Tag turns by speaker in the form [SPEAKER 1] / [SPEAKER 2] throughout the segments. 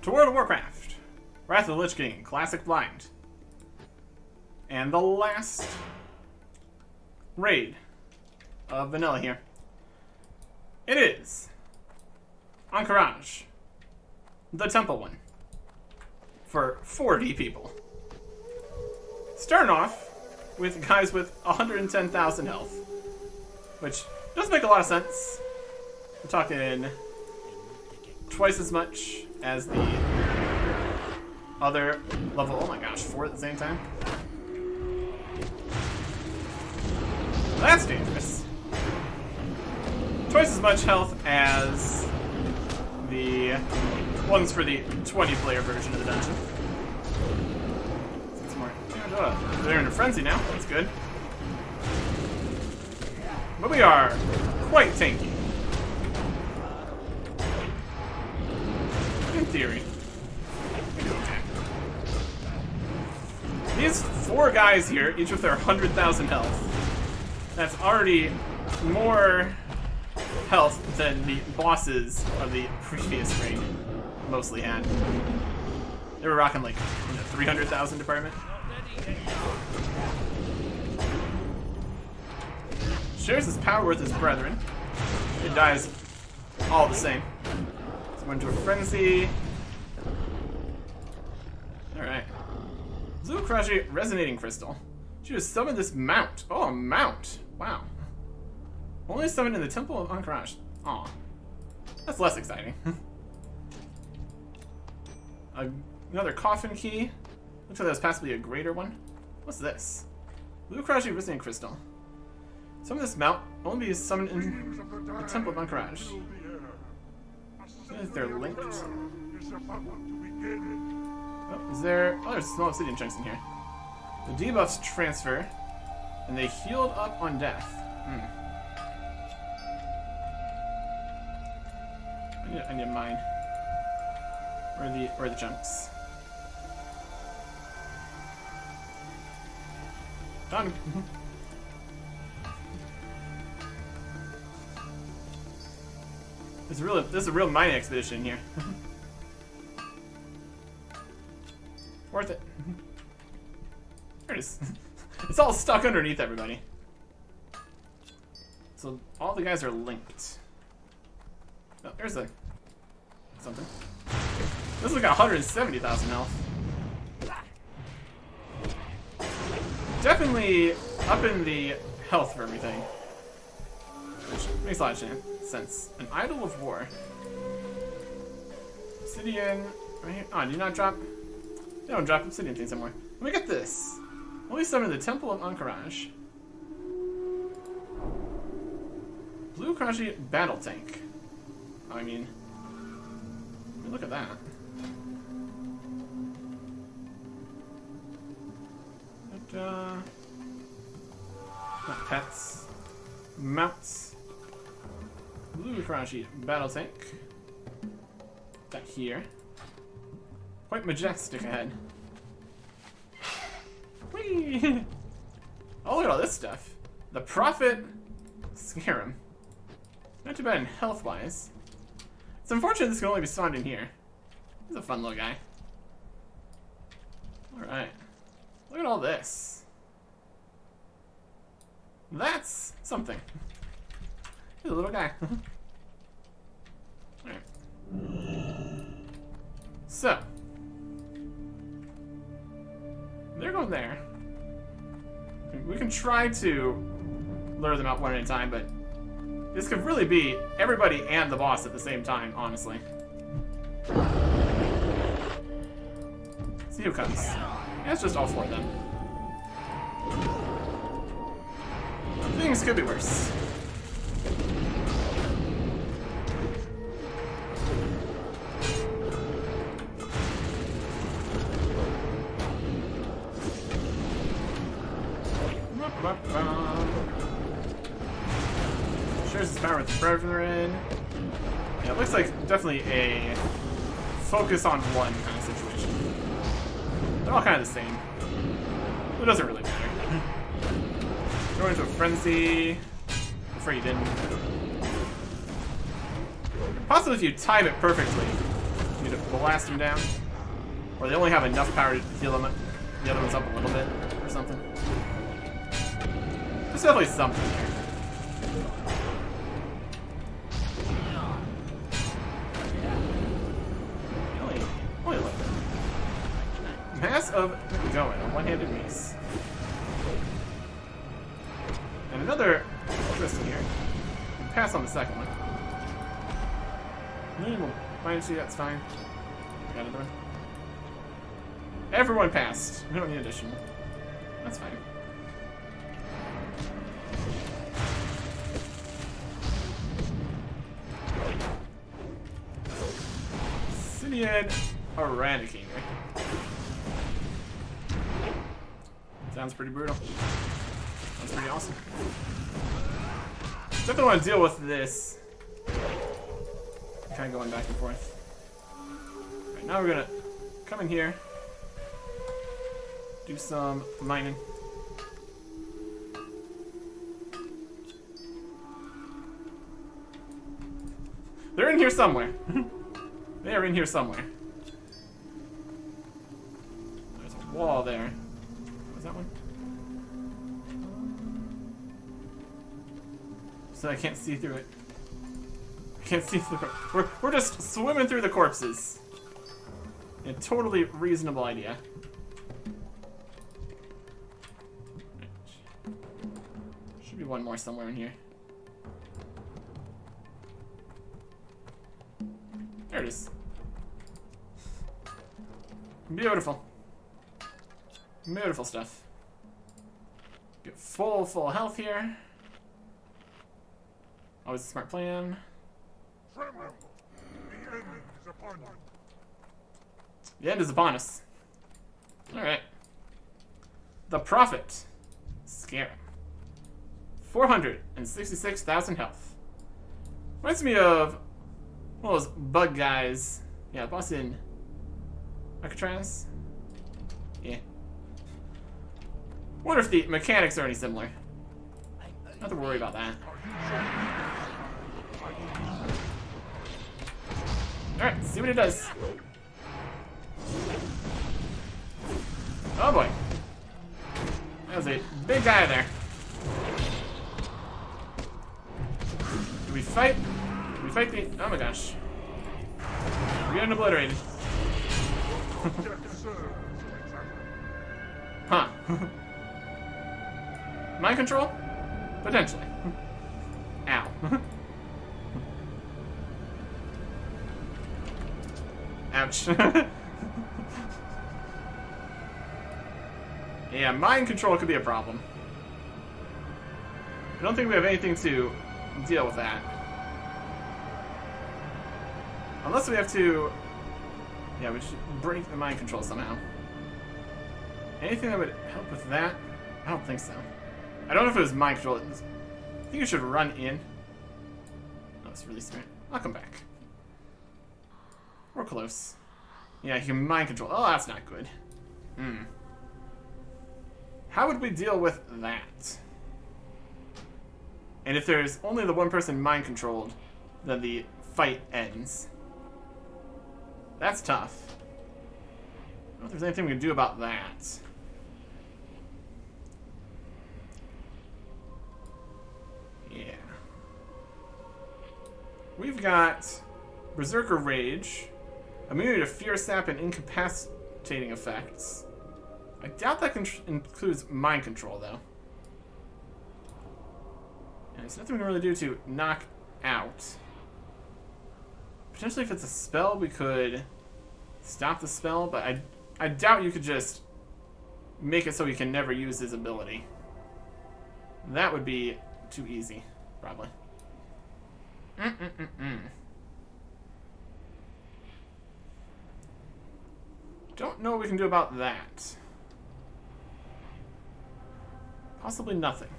[SPEAKER 1] to World of Warcraft. Wrath of the Lich King, Classic Blind. And the last raid of vanilla here. It is Ahn'Qiraj, the temple one, for 40 people. Starting off with guys with 110,000 health, which does make a lot of sense. We're talking twice as much as the other level. Oh my gosh, 4 at the same time? That's dangerous. Twice as much health as the ones for the 20-player version of the dungeon. It's more. They're in a frenzy now. That's good. But we are quite tanky. In theory. We do okay. These 4 guys here, each with their 100,000 health. That's already more health than the bosses of the previous raid mostly had. They were rocking like 300,000 department. Shares his power with his brethren. It dies all the same. So we're into a frenzy. Alright. Ahn'Qiraj Resonating Crystal. She just summoned this mount. Oh, a mount. Wow. Only summoned in the Temple of Ahn'Qiraj. Aw. That's less exciting. Another coffin key. Looks like that was possibly a greater one. What's this? Ahn'Qiraj Resonating Crystal. Some of this mount only be summoned in the Temple of Ahn'Qiraj. If they're linked. Oh, is there... Oh, there's small obsidian chunks in here. The debuffs transfer, and they healed up on death. I need mine. Where are the chunks? Done. This is a real mining expedition here. Worth it. There it is. It's all stuck underneath everybody. So all the guys are linked. Oh, there's something. This one's got 170,000 health. Definitely up in the health for everything. Which makes a lot of sense. An Idol of War. Obsidian. Right here. Oh, do you not drop? They don't drop obsidian things anymore. Let me get this. Only summon the Temple of Ahn'Qiraj. Ahn'Qiraj Battle Tank. Oh, I mean, look at that. But, not pets. Mounts. Ahn'Qiraj Battle Tank. That here. Quite majestic ahead. Whee! Oh, look at all this stuff. The Prophet Scarab. Not too bad in health-wise. It's unfortunate this can only be spawned in here. He's a fun little guy. Alright. Look at all this. That's something. He's a little guy. Alright. So. They're going there. We can try to lure them out one at a time, but this could really be everybody and the boss at the same time, honestly. See who comes. Yeah, it's just all 4 of them. Things could be worse. Shares his power with the brethren. Yeah, it looks like definitely a focus on one kind of situation. They're all kind of the same. It doesn't really matter. Go into a frenzy. Before you didn't. Possibly if you time it perfectly, you'd blast them down. Or they only have enough power to heal them, the other ones up a little bit, or something. There's definitely something here. Only a little bit. Mass of going, a one-handed mace. And another crystal here. We'll pass on the second one. We'll find you, that's fine. Got another one. Everyone passed. We don't need additional. That's fine. Sidian Eradicator. Sounds pretty brutal. Sounds pretty awesome. Definitely want to deal with this. Kind of going back and forth. Right, now we're gonna come in here. Do some mining. They're in here somewhere. They are in here somewhere. There's a wall there. Was that one? So I can't see through it. I can't see through it. We're just swimming through the corpses. A totally reasonable idea. Should be one more somewhere in here. There it is. Beautiful. Beautiful stuff. Get full health here. Always a smart plan. The end is upon us. Alright. The Prophet. Scare him. 466,000 health. Reminds me of one of those bug guys. Yeah, the boss in Ahn'Qiraj. Yeah. Wonder if the mechanics are any similar. Not to worry about that. Alright, see what it does. Oh boy. That was a big guy there. Do we fight? Do we fight the... Oh my gosh. We're getting obliterated. Huh. Mind control? Potentially. Ow. Ouch. Yeah, mind control could be a problem. I don't think we have anything to deal with that. Unless we have to... Yeah, we should break the mind control somehow. Anything that would help with that? I don't think so. I don't know if it was mind control. I think you should run in. Oh, it's really smart. I'll come back. We're close. Yeah, you can mind control. Oh, that's not good. Hmm. How would we deal with that? And if there's only the one person mind controlled, then the fight ends. That's tough. I don't know if there's anything we can do about that. Yeah. We've got Berserker Rage, immunity to Fear Sap and incapacitating effects. I doubt that includes mind control, though. And there's nothing we can really do to knock out. Potentially, if it's a spell, we could stop the spell, but I doubt you could just make it so he can never use his ability. That would be too easy, probably. Don't know what we can do about that. Possibly nothing.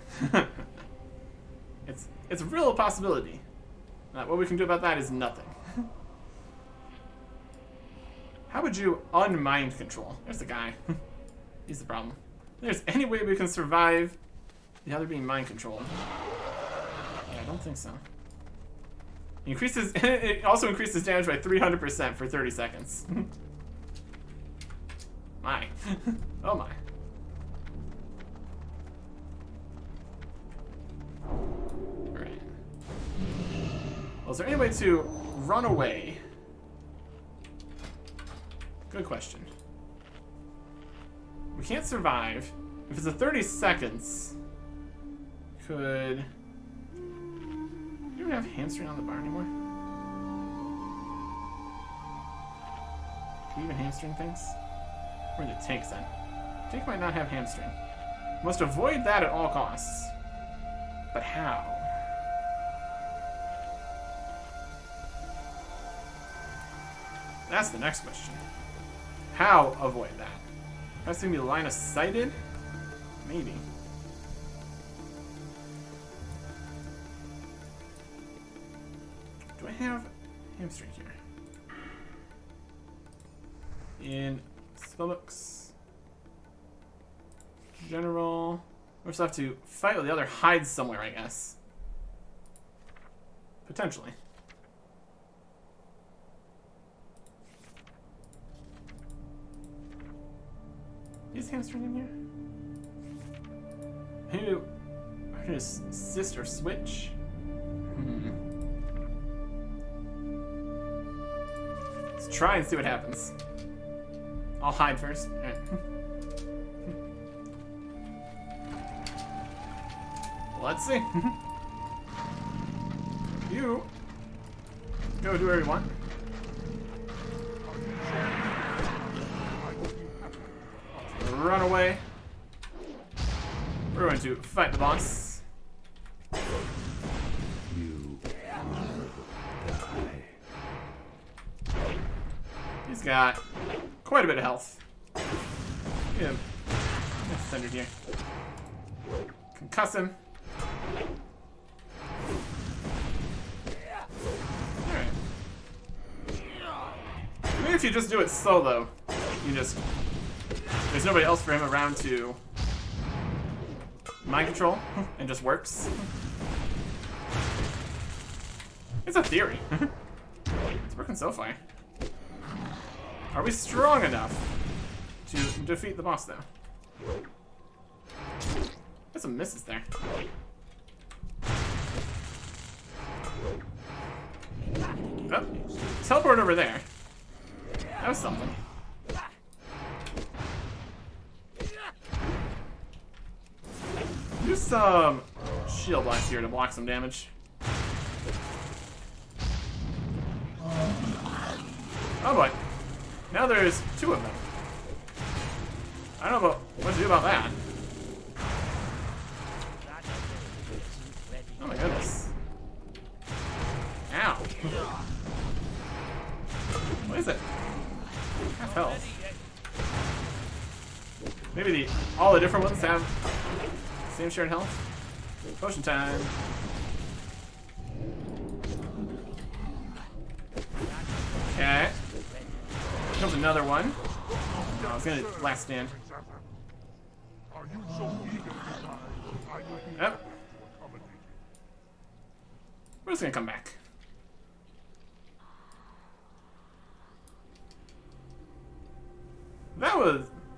[SPEAKER 1] It's a real possibility. What we can do about that is nothing. How would you unmind control? There's the guy. He's the problem. If there's any way we can survive the other being mind controlled. Yeah, I don't think so. Increases. It also increases damage by 300% for 30 seconds. My. Oh my. Alright. Well, is there any way to run away? Good question. We can't survive. If it's a 30 seconds, could... Do you even have hamstring on the bar anymore? Do you even hamstring things? Where are the tanks then? Tank might not have hamstring. Must avoid that at all costs. But how? That's the next question. How avoid that? That's gonna be line of sighted? Maybe. Do I have hamstring here? In spellbooks, general, we just have to fight with the other hides somewhere, I guess. Potentially. Is hamstring in here? Who? His sister switch? Let's try and see what happens. I'll hide first. Alright. Let's see. You go do whatever you want. Run away. We're going to fight the boss.
[SPEAKER 2] You die.
[SPEAKER 1] He's got quite a bit of health. Get him centered here. Concuss him. Alright. Maybe if you just do it solo, you just... There's nobody else for him around to mind control, and just works. It's a theory. It's working so far. Are we strong enough to defeat the boss, though? There's some misses there. Oh, teleport over there. That was something. Do some shield blast here to block some damage. Oh boy. Now there's two of them. I don't know what to do about that. Oh my goodness. Ow. What is it? Half health. Maybe all the different ones have same shared health. Potion time. Okay. Here comes another one. Oh, I was gonna last stand. Yep. We're just gonna come back.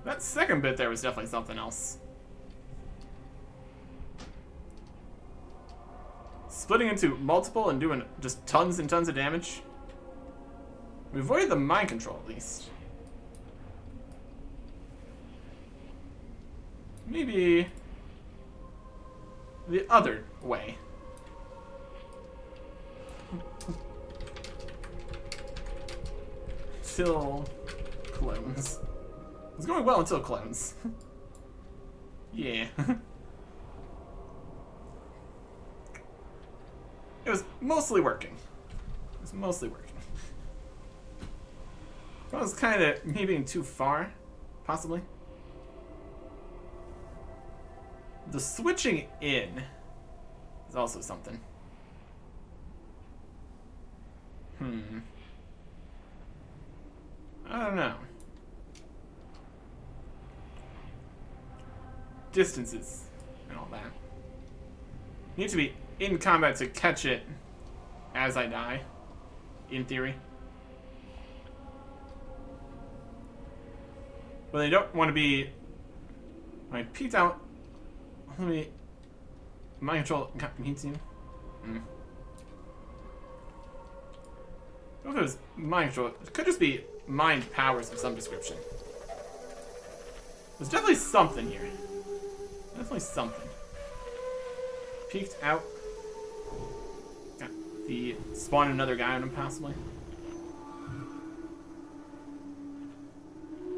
[SPEAKER 1] That second bit there was definitely something else. Splitting into multiple and doing just tons and tons of damage. We avoided the mind control at least. Maybe the other way. Till clones. It was going well until clones. Yeah. It was mostly working. It was mostly working. That was kind of me being too far, possibly. The switching in is also something. I don't know. Distances and all that. You need to be in combat to catch it as I die, in theory. But they don't want to be... When I peeked out... Let me... Mind control means you. I don't know if it was mind control. It could just be mind powers of some description. There's definitely something here. Definitely something. Peeked out. Got the spawn another guy on him, possibly.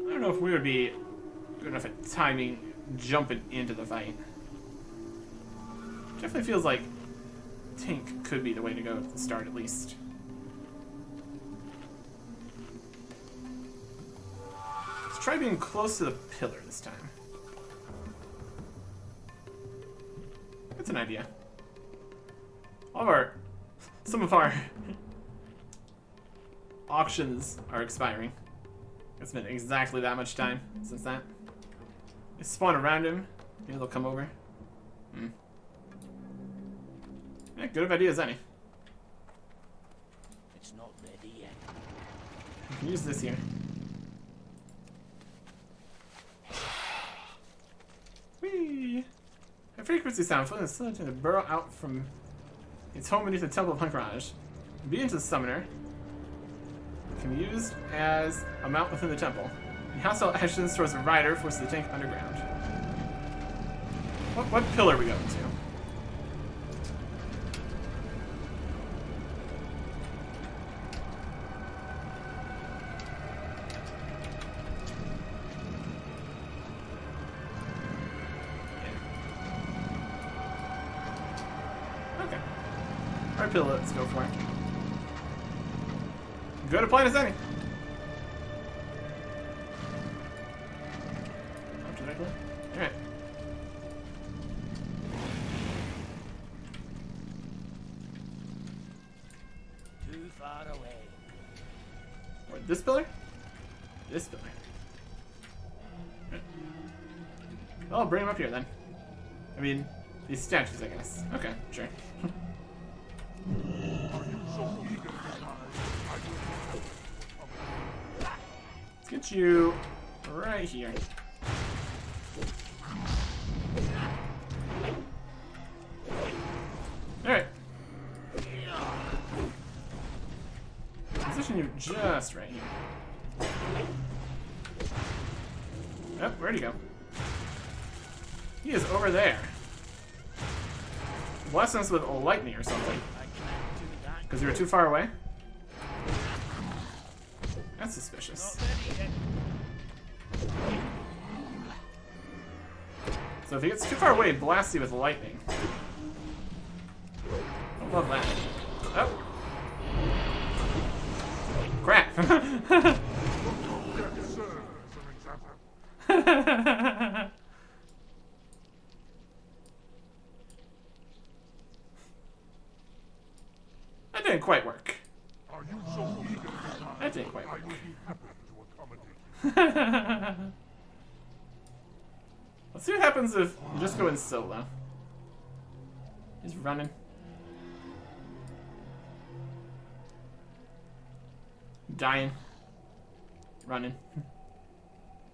[SPEAKER 1] I don't know if we would be good enough at timing jumping into the fight. Definitely feels like tank could be the way to go at the start, at least. Let's try being close to the pillar this time. That's an idea. Some of our auctions are expiring. It's been exactly that much time since that. They spawn around him. Maybe they'll come over. Yeah, good of ideas, any.
[SPEAKER 2] It's not ready yet.
[SPEAKER 1] You can use this here. Whee! A frequency sound floating suddenly to burrow out from its home beneath the Temple of Ahn'Qiraj. Be into the summoner. Can be used as a mount within the temple. In hostile actions towards the rider forces the tank underground. What pillar are we going to? Okay. Alright, pillar, let's go for it. Good a plan as any. Alright.
[SPEAKER 2] Too far away.
[SPEAKER 1] Or this pillar? This pillar. Right. Well, I'll bring him up here then. I mean, these statues, I guess. Okay, sure. Let's get you right here. Alright. Position you just right here. Oh, where'd he go? He is over there. Bless us with lightning or something. Because we were too far away? That's suspicious. So if he gets too far away, it blasts you with lightning. I love that. Oh. Crap. That didn't quite work. That didn't quite work. Let's see what happens if you just go in solo. He's running. Dying. Running.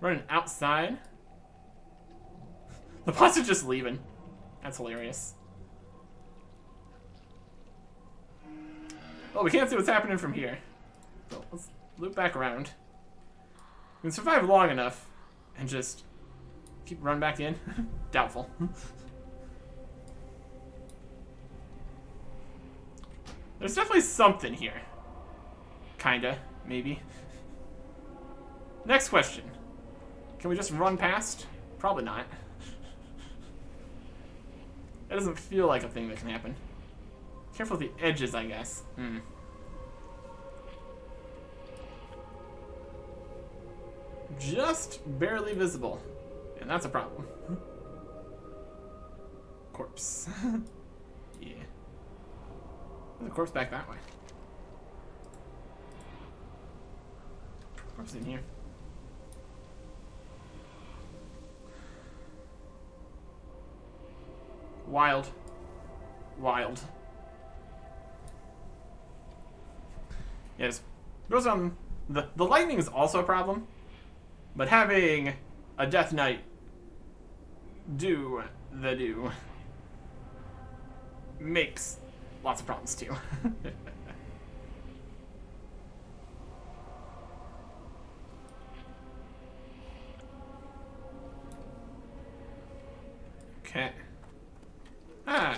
[SPEAKER 1] Running outside. The bots are just leaving. That's hilarious. Well, we can't see what's happening from here. So let's loop back around. We can survive long enough and just keep running back in. Doubtful. There's definitely something here. Kinda, maybe. Next question. Can we just run past? Probably not. That doesn't feel like a thing that can happen. Careful with the edges, I guess. Just barely visible. And that's a problem. Corpse. Yeah. There's a corpse back that way. Corpse in here. Wild. Wild. Yes. Goes on. The lightning is also a problem, but having a Death Knight do makes lots of problems too. Okay. Hi.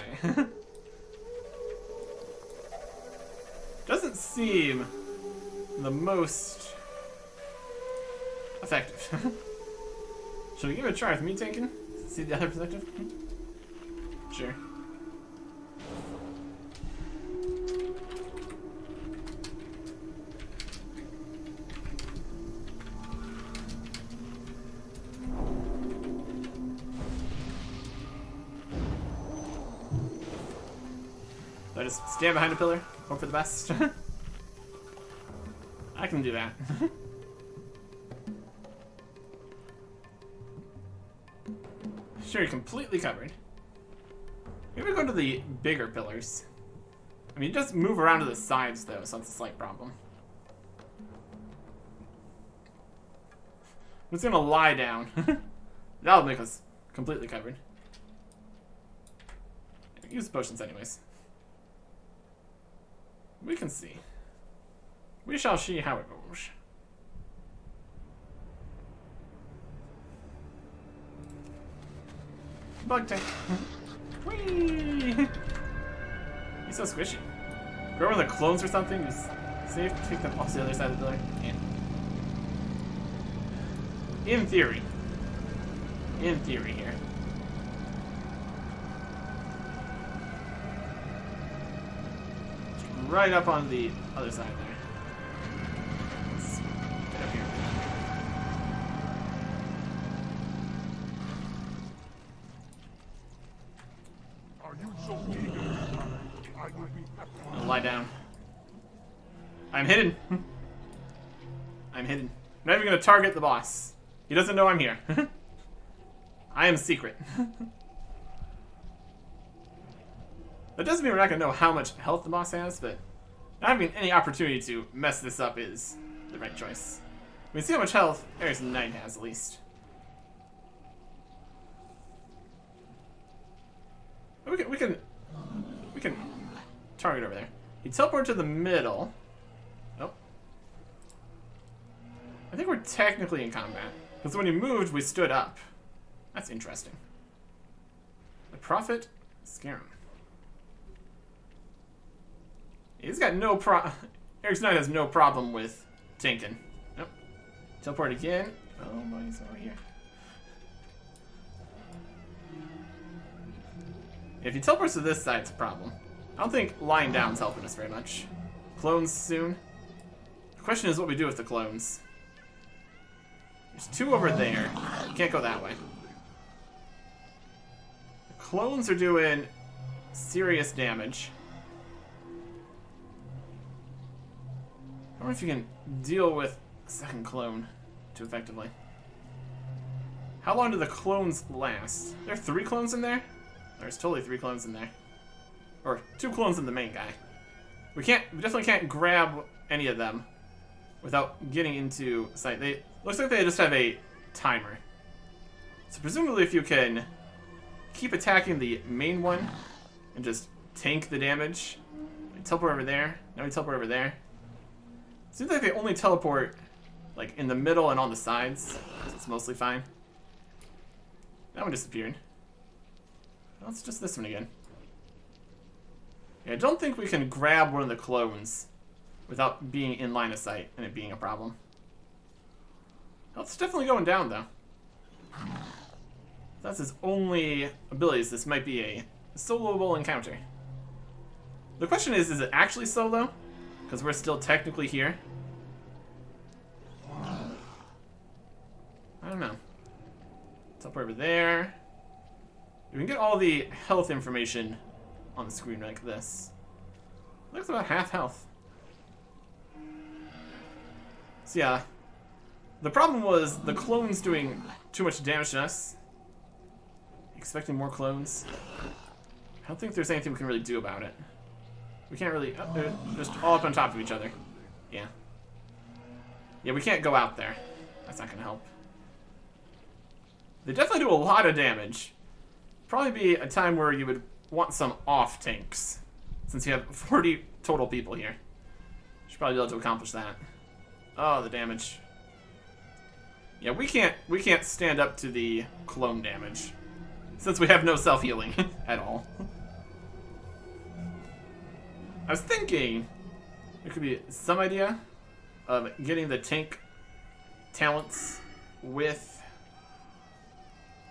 [SPEAKER 1] Doesn't seem the most effective. Should we give it a try with me tanking? See the other perspective? Sure. Do I just stand behind a pillar? Hope for the best? I can do that. Sure, you're completely covered. Maybe go to the bigger pillars. I mean, you just move around to the sides, though, so that's a slight problem. I'm just gonna lie down. That'll make us completely covered. Use potions anyways. We can see. We shall see how it goes. Bug tank. Whee! He's so squishy. Grow one of the clones or something? Just save, take them off the other side of the pillar. Yeah. In theory. In theory here. Right up on the other side there. Let's get up here.
[SPEAKER 3] Are you so eager? I will be happy.
[SPEAKER 1] I'll lie down. I'm hidden. I'm hidden. I'm not even gonna target the boss. He doesn't know I'm here. I am secret. That doesn't mean we're not going to know how much health the boss has, but not having any opportunity to mess this up is the right choice. We see how much health Ares Knight has, at least. We can target over there. He teleported to the middle. Oh. I think we're technically in combat. Because when he moved, we stood up. That's interesting. The Prophet Scarum. He's got no Ares Knight has no problem with tanking. Nope. Teleport again. Oh boy, he's over here. If he teleports to this side, it's a problem. I don't think lying down's helping us very much. Clones soon. The question is what we do with the clones. There's two over there. You can't go that way. The clones are doing serious damage. I don't know if you can deal with a second clone too effectively. How long do the clones last? There are 3 clones in there? There's totally 3 clones in there. Or 2 clones in the main guy. We definitely can't grab any of them without getting into sight. Looks like they just have a timer. So presumably if you can keep attacking the main one and just tank the damage. We teleport over there. Now we teleport over there. Seems like they only teleport like in the middle and on the sides. So it's mostly fine. That one disappeared. Well, it's just this one again. Yeah, I don't think we can grab one of the clones without being in line of sight and it being a problem. Health's definitely going down though. If that's his only abilities, this might be a soloable encounter. The question is it actually solo? Because we're still technically here. I don't know. It's up over there. We can get all the health information on the screen like this. Looks about half health. So yeah, the problem was the clones doing too much damage to us. Expecting more clones. I don't think there's anything we can really do about it. We can't really... Oh, they're just all up on top of each other. Yeah. Yeah, we can't go out there. That's not gonna help. They definitely do a lot of damage. Probably be a time where you would want some off tanks, since you have 40 total people here. Should probably be able to accomplish that. Oh, the damage. Yeah, we can't stand up to the clone damage, since we have no self-healing at all. I was thinking there could be some idea of getting the tank talents with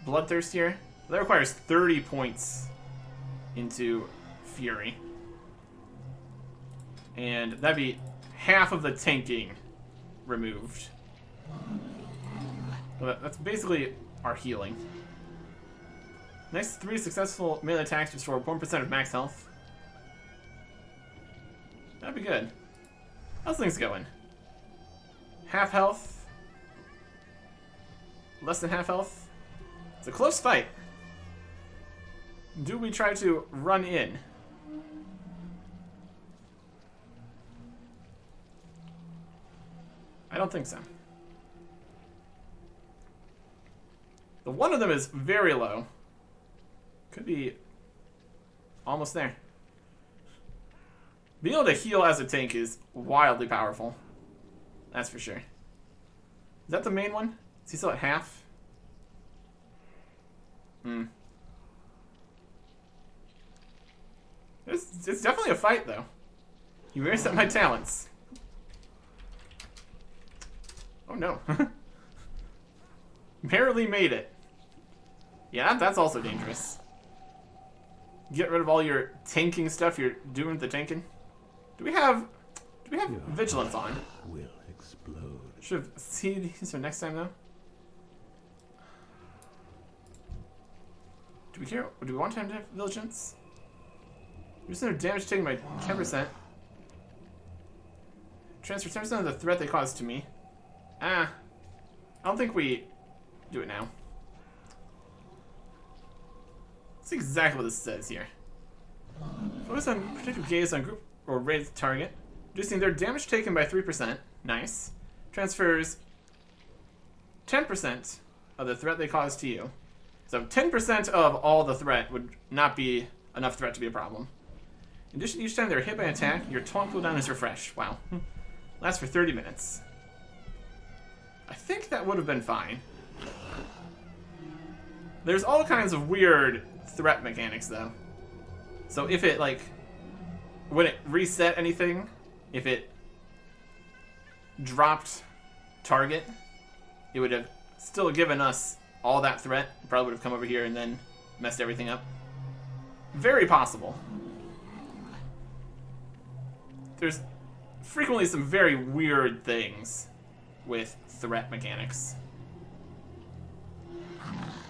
[SPEAKER 1] Bloodthirst here. That requires 30 points into Fury. And that'd be half of the tanking removed. Well, that's basically our healing. Next 3 successful melee attacks restore 1% of max health. That'd be good. How's things going? Half health? Less than half health? It's a close fight. Do we try to run in? I don't think so. The one of them is very low. Could be almost there. Being able to heal as a tank is wildly powerful. That's for sure. Is that the main one? Is he still at half? It's definitely a fight, though. You reset my talents. Oh, no. Barely made it. Yeah, that's also dangerous. Get rid of all your tanking stuff you're doing with the tanking. Do we have vigilance on?
[SPEAKER 2] Will explode.
[SPEAKER 1] Should have seen these for next time, though. Do we want to have vigilance? Reduce their damage taken by 10%. Transfer 10% of the threat they cause to me. I don't think we do it now. That's exactly what this says here. Focus on protective gaze on group or raid target. Reducing their damage taken by 3%. Nice. Transfers 10% of the threat they cause to you. So 10% of all the threat would not be enough threat to be a problem. In addition, each time they're hit by an attack, your taunt cooldown is refreshed. Wow. Lasts for 30 minutes. I think that would have been fine. There's all kinds of weird threat mechanics, though. So if it, like, when it reset anything, if it dropped target, it would have still given us all that threat. Probably would have come over here and then messed everything up. Very possible. There's frequently some very weird things with threat mechanics.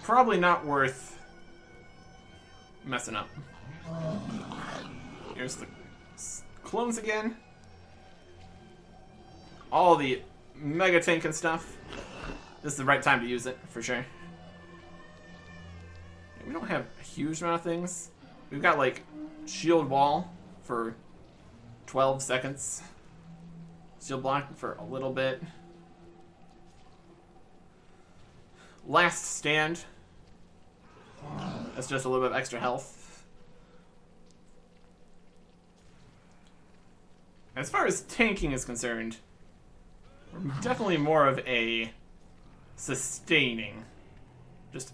[SPEAKER 1] Probably not worth messing up. Here's the clones again. All the mega tank and stuff. This is the right time to use it, for sure. We don't have a huge amount of things. We've got, like, shield wall for 12 seconds. Shield block for a little bit. Last stand. That's just a little bit of extra health. As far as tanking is concerned, we're definitely more of a sustaining. Just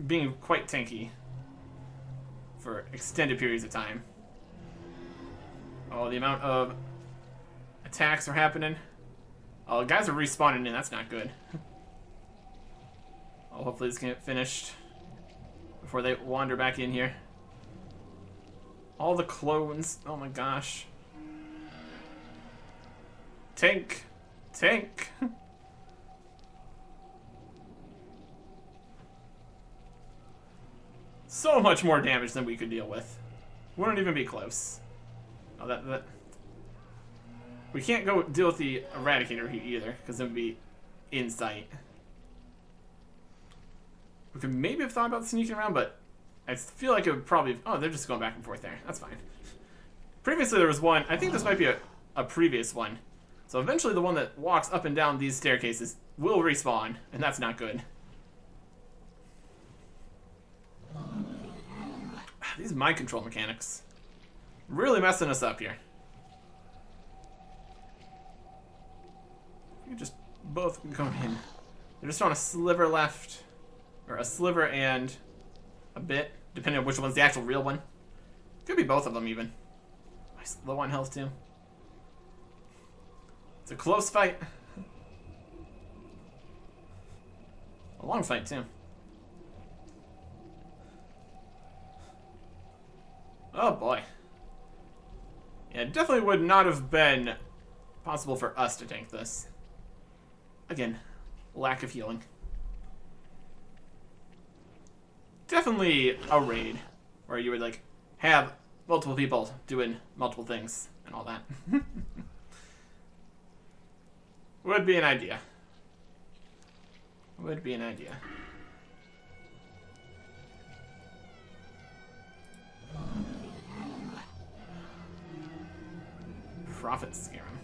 [SPEAKER 1] being quite tanky for extended periods of time. Oh, the amount of attacks are happening. Oh, guys are respawning in. That's not good. Oh, hopefully this can get finished before they wander back in here. All the clones. Oh my gosh. Tank. Tank. So much more damage than we could deal with. Wouldn't even be close. Oh, that. We can't go deal with the Eradicator here either, because it would be in sight. We could maybe have thought about sneaking around, but I feel like it would probably... Oh, they're just going back and forth there. That's fine. Previously there was one... I think this might be a previous one, So eventually the one that walks up and down these staircases will respawn, and that's not good. These mind control mechanics. Really messing us up here. You just both go in. They're just on a sliver left. Or a sliver and a bit, depending on which one's the actual real one. Could be both of them even. Nice, low on health too. It's a close fight. A long fight too. Oh boy. Yeah, it definitely would not have been possible for us to tank this. Again, lack of healing. Definitely a raid where you would like have multiple people doing multiple things and all that. Would be an idea. Would be an idea. Profit scare him.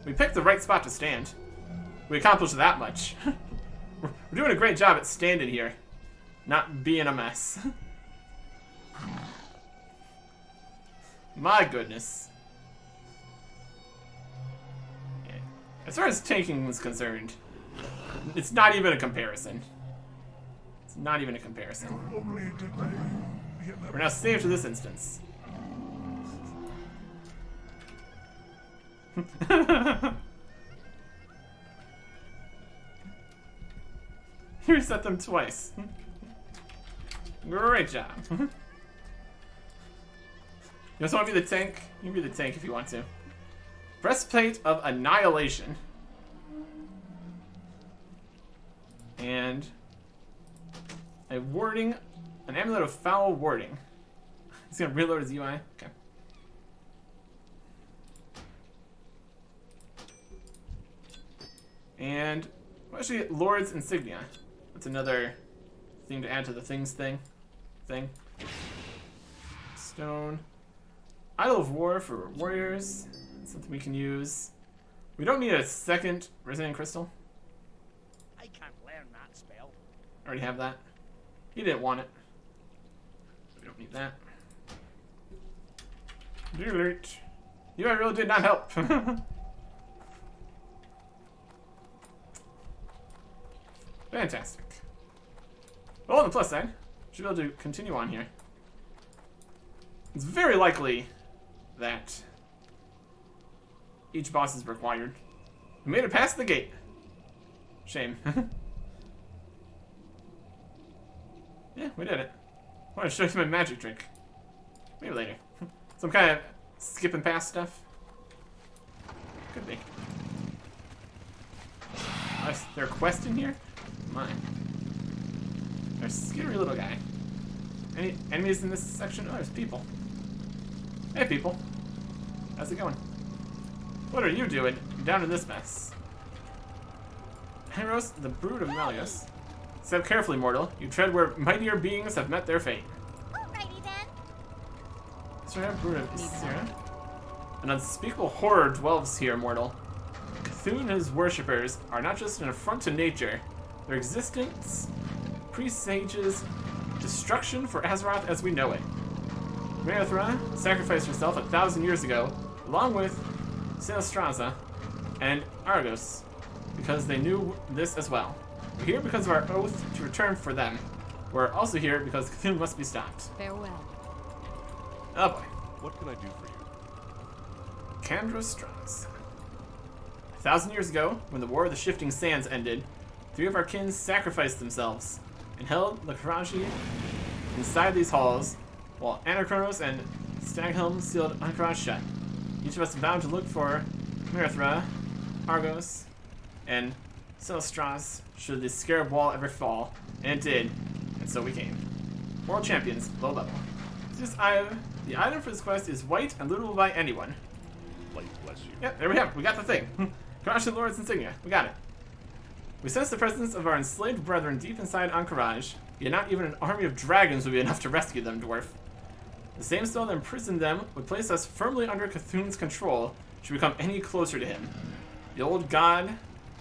[SPEAKER 1] We picked the right spot to stand. We accomplished that much. We're doing a great job at standing here. Not being a mess. My goodness. Yeah. As far as tanking is concerned, it's not even a comparison. It's not even a comparison. We're now saved to this instance. You reset them twice. Great job. You just want to be the tank? You can be the tank if you want to. Breastplate of Annihilation. And a warding, an amulet of foul warding. He's gonna reload his UI. Okay. And well, actually, Lord's Insignia. That's another thing to add to the things thing. Stone. Idol of War for warriors. Something we can use. We don't need a second Resonant Crystal.
[SPEAKER 2] I can't learn that spell.
[SPEAKER 1] Already have that. He didn't want it. We don't need that. Delete. You really did not help. Fantastic. Well, on the plus side, should be able to continue on here. It's very likely that each boss is required. We made it past the gate. Shame. Yeah, we did it. I want to show you my magic trick. Maybe later. Some kind of skipping past stuff. Could be. Is there a quest in here? Mine. There's a skittery little guy. Any enemies in this section? Oh, there's people. Hey, people. How's it going? What are you doing down in this mess? Heros, the brood of Malleus. Step carefully, mortal. You tread where mightier beings have met their fate.
[SPEAKER 4] Alrighty then.
[SPEAKER 1] Sorry, brood of Isira. An unspeakable horror dwells here, mortal. Cthulhu and his worshippers are not just an affront to nature. Their existence presages destruction for Azeroth as we know it. Merithra sacrificed herself 1,000 years ago, along with Sinastraza and Argos, because they knew this as well. We're here because of our oath to return for them. We're also here because Cthulhu must be stopped.
[SPEAKER 4] Farewell.
[SPEAKER 1] Oh boy.
[SPEAKER 5] What can I do for you?
[SPEAKER 1] Kandrostras. 1,000 years ago, when the War of the Shifting Sands ended, 3 of our kin sacrificed themselves and held Ahn'Qiraj inside these halls, while Anachronist and Staghelm sealed Ahn'Qiraj shut. Each of us vowed to look for Merithra, Argos, and Silastras should the scarab wall ever fall, and it did, and so we came. World Champions, low level. The item for this quest is white and lootable by anyone.
[SPEAKER 5] Light bless you.
[SPEAKER 1] Yep, there we have it. We got the thing. Crash and Lord's Insignia. We got it. We sense the presence of our enslaved brethren deep inside Ahn'Qiraj, yet not even an army of dragons would be enough to rescue them, dwarf. The same spell that imprisoned them would place us firmly under Cthulhu's control should we come any closer to him. The old god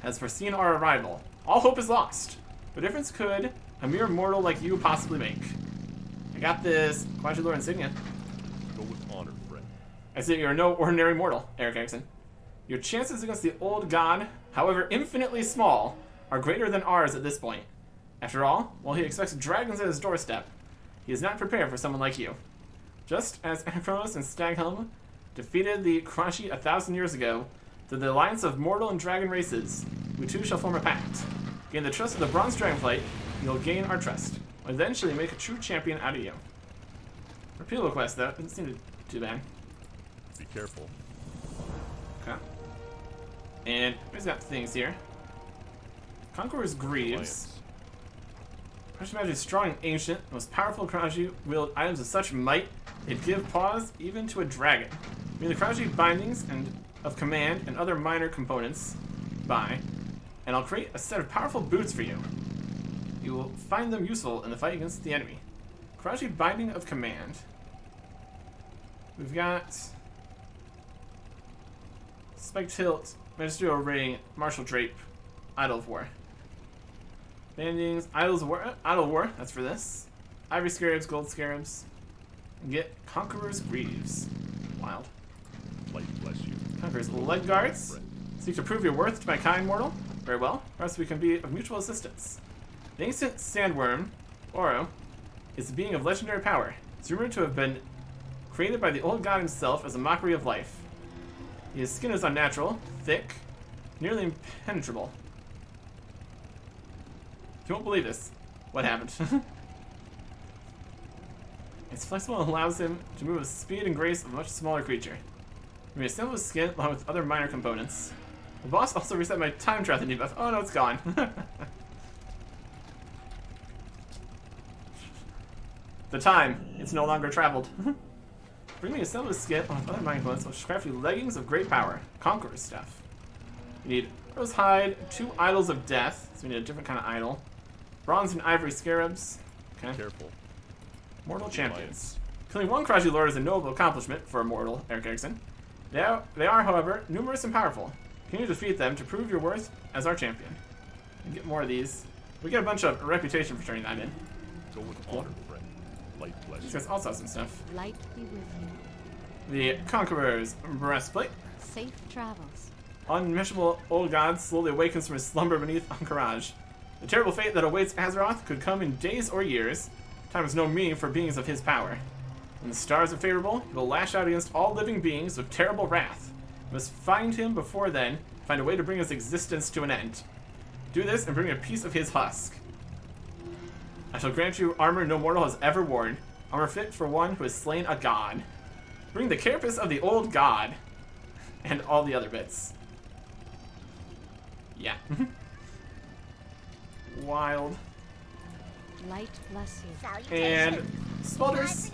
[SPEAKER 1] has foreseen our arrival. All hope is lost. What difference could a mere mortal like you possibly make? I got this Quadrilore insignia.
[SPEAKER 5] Go with honor, friend.
[SPEAKER 1] I see you're no ordinary mortal, Eric Erickson. Your chances against the old god, however infinitely small, are greater than ours at this point. After all, while he expects dragons at his doorstep, he is not prepared for someone like you. Just as Anachronist and Staghelm defeated the Krashi 1,000 years ago, through the alliance of mortal and dragon races, we too shall form a pact. Gain the trust of the Bronze Dragonflight, you'll gain our trust. And then shall we make a true champion out of you. Repeal quest, though. Doesn't seem too bad.
[SPEAKER 5] Be careful.
[SPEAKER 1] Okay. And we've got things here. Conqueror's Greaves.
[SPEAKER 5] Alliance.
[SPEAKER 1] Krashi magic is strong and ancient. The most powerful Krashi wield items of such might, they'd give pause even to a dragon. Mean the Krashi bindings and of command and other minor components by, and I'll create a set of powerful boots for you. You will find them useful in the fight against the enemy. Krashi binding of command. We've got Spiked Hilt, Magisterial Ring, Martial Drape, Idol of War. Bandings, Idol of War, that's for this. Ivory Scarabs, Gold Scarabs. And get Conqueror's Greaves. Wild.
[SPEAKER 5] Light bless you.
[SPEAKER 1] Conqueror's Leg Guards. Seek to prove your worth to my kind mortal. Very well. Perhaps we can be of mutual assistance. The ancient sandworm, Oro, is a being of legendary power. It's rumored to have been created by the old god himself as a mockery of life. His skin is unnatural, thick, nearly impenetrable. You won't believe this. What happened? It's flexible and allows him to move with speed and grace of a much smaller creature. We may assemble his skin along with other minor components. The boss also reset my time traveling debuff. Oh no, it's gone. The time. It's no longer traveled. Bring me assembled skin along with other minor components, which craft you leggings of great power. Conqueror's stuff. We need rose hide, 2 idols of death. So we need a different kind of idol. Bronze and ivory scarabs. Okay.
[SPEAKER 5] Careful.
[SPEAKER 1] Mortal champions. Killing 1 Krashi Lord is a noble accomplishment for a mortal, Eric Erickson. They are, however, numerous and powerful. Can you defeat them to prove your worth as our champion? And get more of these. We get a bunch of reputation for turning that in.
[SPEAKER 5] Go with honor, friend. Light bless
[SPEAKER 1] These
[SPEAKER 5] you.
[SPEAKER 1] guys also have some stuff.
[SPEAKER 4] Light be with you.
[SPEAKER 1] The Conqueror's Breastplate.
[SPEAKER 4] Safe travels.
[SPEAKER 1] Unmeasurable old god slowly awakens from his slumber beneath Ahn'Qiraj. The terrible fate that awaits Azeroth could come in days or years. Time has no meaning for beings of his power. When the stars are favorable, he will lash out against all living beings with terrible wrath. We must find him before then, find a way to bring his existence to an end. Do this and bring a piece of his husk. I shall grant you armor no mortal has ever worn, armor fit for one who has slain a god. Bring the carapace of the old god, and all the other bits. Yeah. Wild.
[SPEAKER 4] Light bless you.
[SPEAKER 1] And Smulders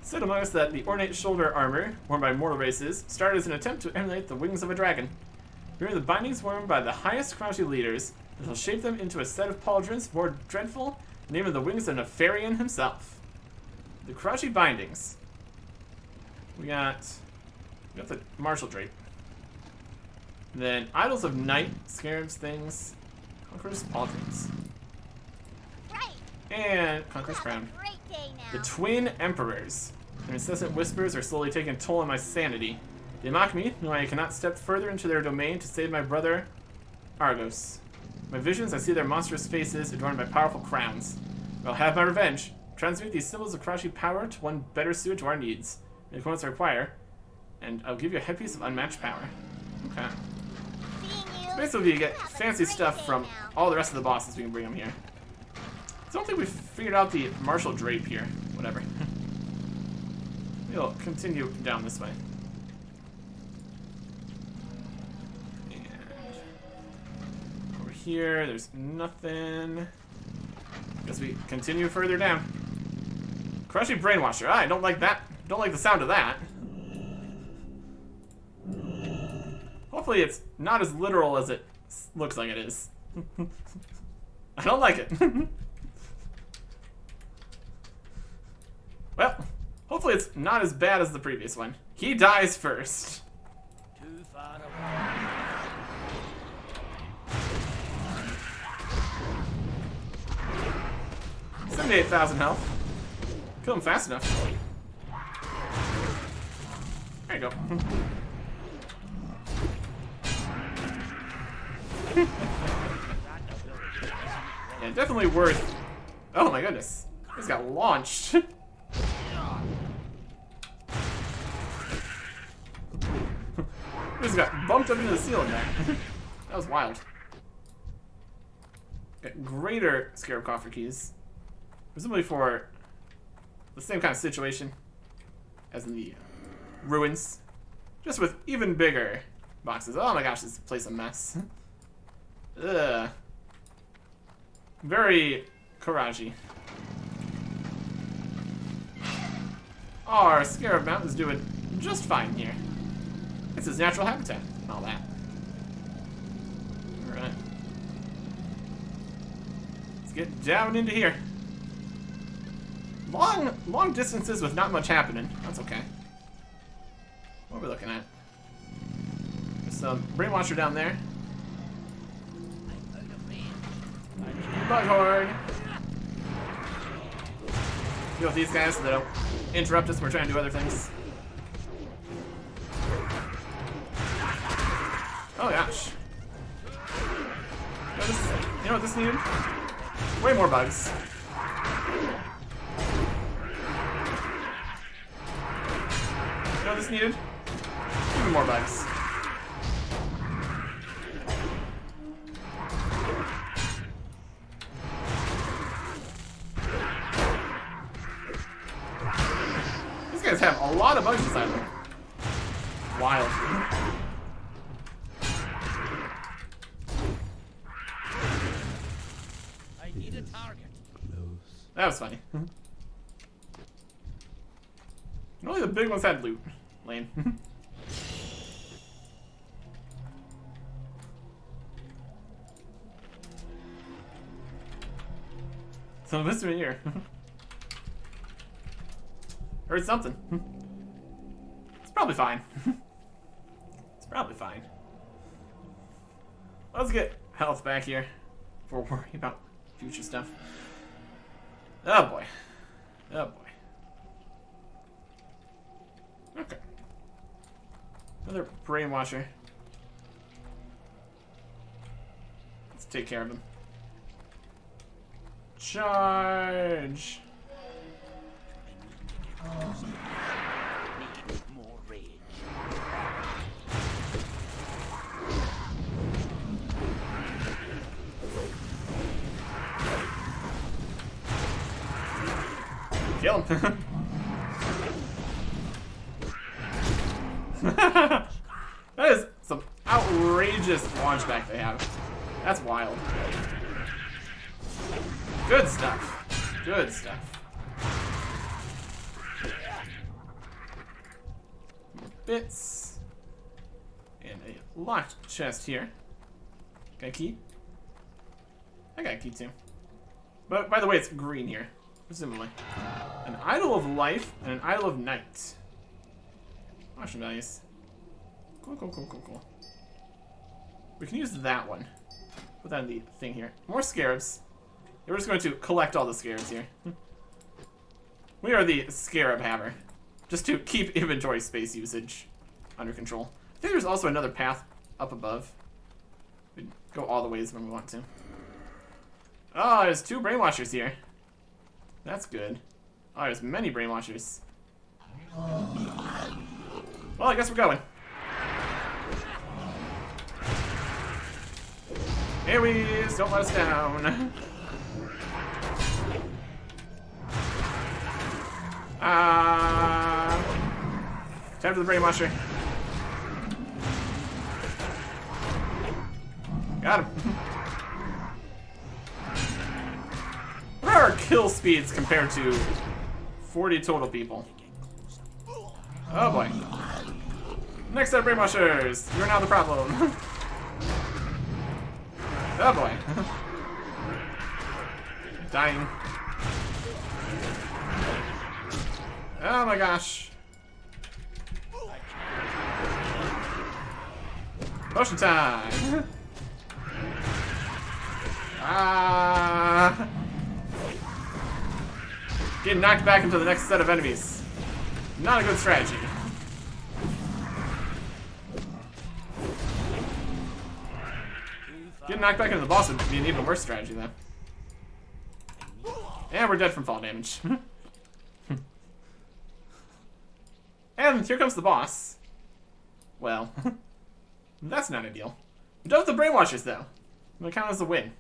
[SPEAKER 1] said among us that the ornate shoulder armor, worn by mortal races, started as an attempt to emulate the wings of a dragon. Here are the bindings worn by the highest Krashi leaders that will shape them into a set of pauldrons more dreadful than even the wings of Nefarian himself. The Krashi bindings. We got the martial drape. Then Idols of Night, Scarabs things, Conqueror's pauldrons. And Conqueror's Crown. The Twin Emperors. Their incessant whispers are slowly taking a toll on my sanity. They mock me, knowing I cannot step further into their domain to save my brother, Argos. In my visions, I see their monstrous faces adorned by powerful crowns. I'll have my revenge. Transmute these symbols of Krashi power to one better suited to our needs. The components I require, and I'll give you a headpiece of unmatched power. Okay. So basically, you get fancy stuff from all the rest of the bosses. We can bring them here. I don't think we've figured out the martial drape here. Whatever. We'll continue down this way. And over here, there's nothing. Guess we continue further down. Krashi Brainwasher. I don't like that. Don't like the sound of that. Hopefully it's not as literal as it looks like it is. I don't like it. Well, hopefully it's not as bad as the previous one. He dies first.
[SPEAKER 2] Too far away.
[SPEAKER 1] 78,000 health. Kill him fast enough. There you go. Yeah, definitely worth. Oh my goodness. This got launched. Just got bumped up into the ceiling there. That was wild. Got greater Scarab Coffer keys. Presumably for the same kind of situation as in the ruins. Just with even bigger boxes. Oh my gosh, this place is a mess. Ugh. Very Ahn'Qiraj-y. Our Scarab Mountain is doing just fine here. It's his natural habitat and all that. Alright. Let's get down into here. Long distances with not much happening. That's okay. What are we looking at? There's some Brainwasher down there. Bug horde. Deal with these guys so they don't interrupt us when we're trying to do other things. Oh gosh. You know what this needed? Way more bugs. You know what this needed? Even more bugs. These guys have a lot of bugs inside them. Wild.
[SPEAKER 2] I need a target.
[SPEAKER 1] That was funny. Only the big ones had loot. Lame. So this one here. Heard something. It's probably fine. It's probably fine. Let's get health back here before worrying about future stuff. Oh boy. Oh boy. Okay. Another Brainwasher. Let's take care of him. Charge!
[SPEAKER 2] Need more rage.
[SPEAKER 1] Kill him! That is some outrageous launch back they have. That's wild. Good stuff. Good stuff. Bits. And a locked chest here. Got a key? I got a key too. But by the way, it's green here. Presumably. An Idol of Life and an Idol of Night. Auction values. Cool, cool, cool, cool, cool. We can use that one. Put that in the thing here. More scarabs. We're just going to collect all the scarabs here. We are the Scarab Hammer. Just to keep inventory space usage under control. I think there's also another path up above. We go all the ways when we want to. Oh, there's 2 Brainwashers here. That's good. Oh, there's many Brainwashers. Well, I guess we're going. Airways, don't let us down. Time for the Brainwasher. Got him. What are our kill speeds compared to 40 total people? Oh boy. Next set of Brainwashers. You're now the problem. Oh boy. Dying. Oh my gosh. Motion time. Getting knocked back into the next set of enemies. Not a good strategy. Getting knocked back into the boss would be an even worse strategy, though. And we're dead from fall damage. And here comes the boss. Well, that's not ideal. We're done with the brainwashers, though. It'll count as a win.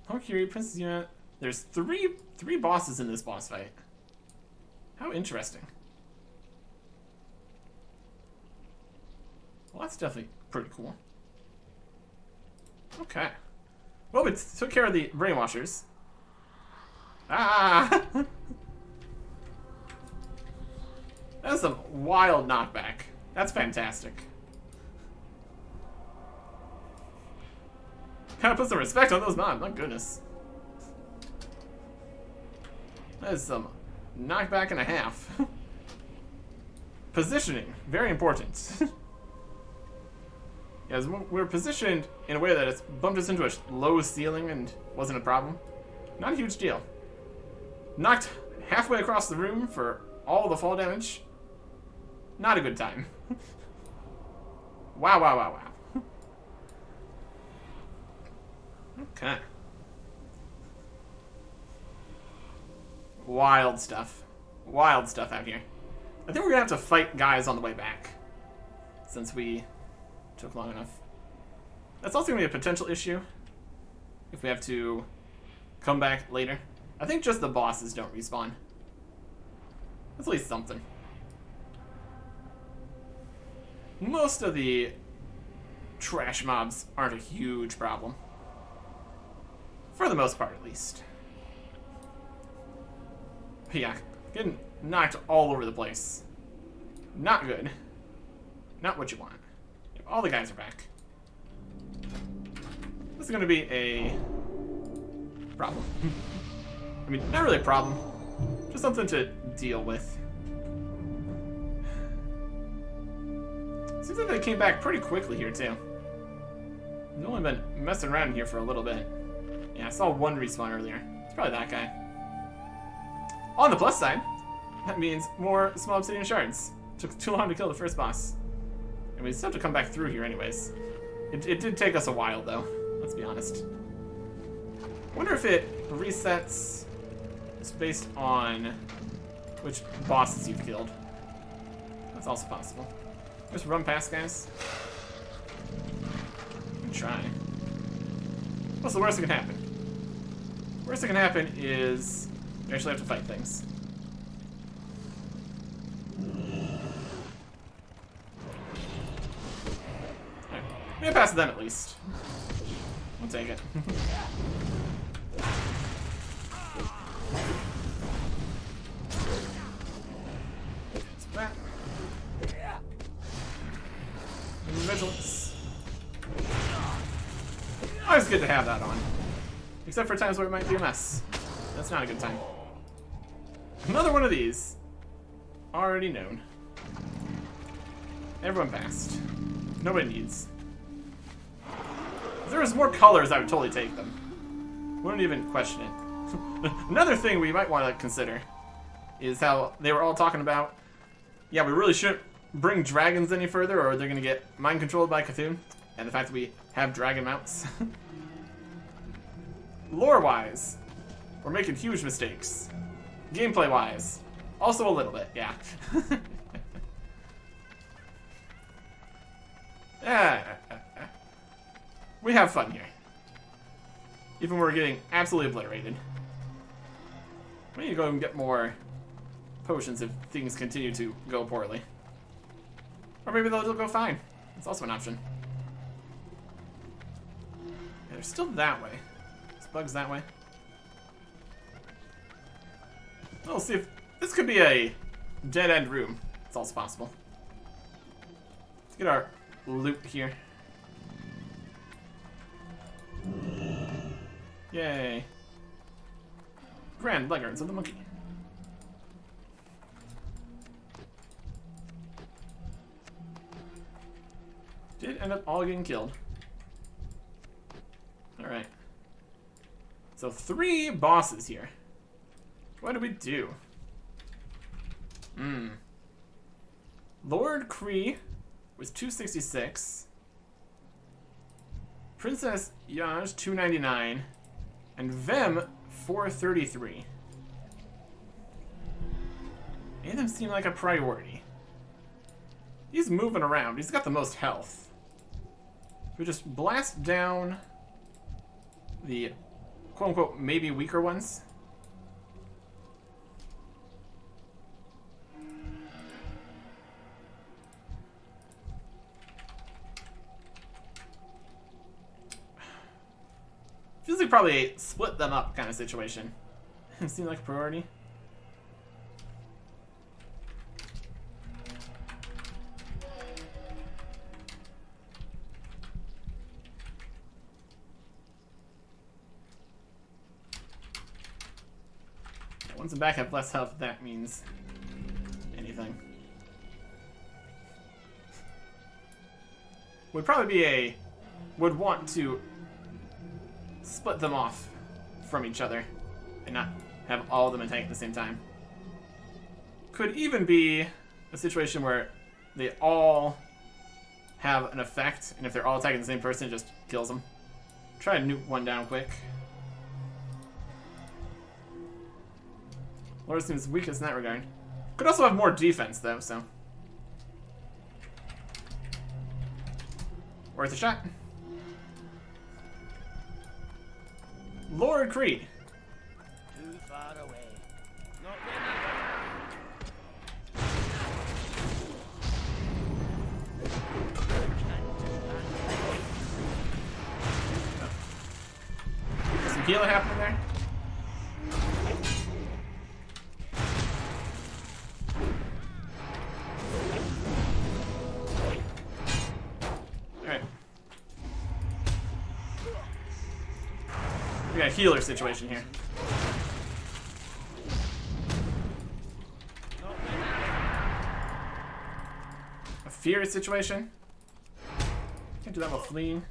[SPEAKER 1] Ahn'Qiraj, Princess Unit. There's three bosses in this boss fight. How interesting. Well, that's definitely pretty cool. Okay. Well, we took care of the brainwashers. Ah! That's some wild knockback. That's fantastic. Kind of put some respect on those mobs. My goodness. That is some knockback and a half. Positioning. Very important. Yeah, we're positioned in a way that it's bumped us into a low ceiling and wasn't a problem. Not a huge deal. Knocked halfway across the room for all the fall damage. Not a good time. Wow, wow, wow, wow. Okay. Wild stuff. Wild stuff out here. I think we're gonna have to fight guys on the way back, since we took long enough. That's also gonna be a potential issue if we have to come back later. I think just the bosses don't respawn. That's at least something. Most of the trash mobs aren't a huge problem. For the most part, at least. But yeah, getting knocked all over the place. Not good. Not what you want. Yep, all the guys are back. This is going to be a problem. I mean, not really a problem. Just something to deal with. Seems like they came back pretty quickly here, too. They've only been messing around here for a little bit. Yeah, I saw one respawn earlier. It's probably that guy. On the plus side, that means more small obsidian shards. Took too long to kill the first boss. And we still have to come back through here anyways. It did take us a while, though. Let's be honest. Wonder if it resets just based on which bosses you've killed. That's also possible. Just run past guys. Good try. What's the worst that can happen? Worst that can happen is you actually have to fight things. Alright. We get past them at least. We'll take it. It's back. Vigilance. Always good to have that on. Except for times where it might be a mess. That's not a good time. Another one of these. Already known. Everyone passed. Nobody needs. If there was more colors, I would totally take them. Wouldn't even question it. Another thing we might want to consider is how they were all talking about, yeah, we really shouldn't bring dragons any further or they're going to get mind controlled by Cthulhu. And the fact that we have dragon mounts. Lore-wise, we're making huge mistakes. Gameplay-wise, also a little bit, yeah. Yeah. We have fun here. Even when we're getting absolutely obliterated. We need to go and get more potions if things continue to go poorly. Or maybe they'll go fine. That's also an option. Yeah, they're still that way. This bug's that way. We'll see if this could be a dead-end room. It's also possible. Let's get our loot here. Yay. Grand Legards of the Monkey. Did end up all getting killed. Alright. So 3 bosses here. What do we do? Lord Kree was 266. Princess Yaj 299. And Vem 433. Any of them seem like a priority. He's moving around. He's got the most health. We just blast down the quote-unquote maybe weaker ones. Feels like probably a split them up kind of situation. Seems like a priority. Once the back have less health, that means anything. Would probably be would want to split them off from each other and not have all of them in tank at the same time. Could even be a situation where they all have an effect, and if they're all attacking the same person, it just kills them. Try to nuke one down quick. Lord seems weakest in that regard. Could also have more defense, though, so. Worth a shot. Lord Creed.
[SPEAKER 2] Too far away. Not
[SPEAKER 1] There's some healing happening there. We got a healer situation here. A fear situation. Can't do that while fleeing.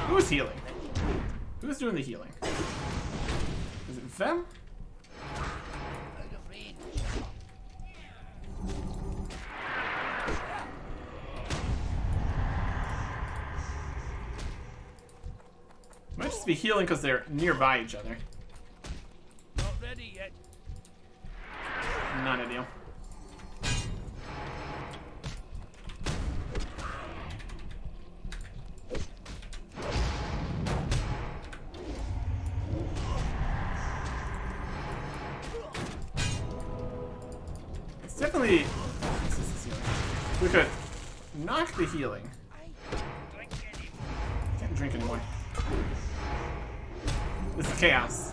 [SPEAKER 1] Who's healing? Who's doing the healing? Is it them? Might just be healing because they're nearby each other.
[SPEAKER 2] Not ready yet.
[SPEAKER 1] Not ideal. It's definitely. We could knock the healing. Can't drink anymore. This is chaos.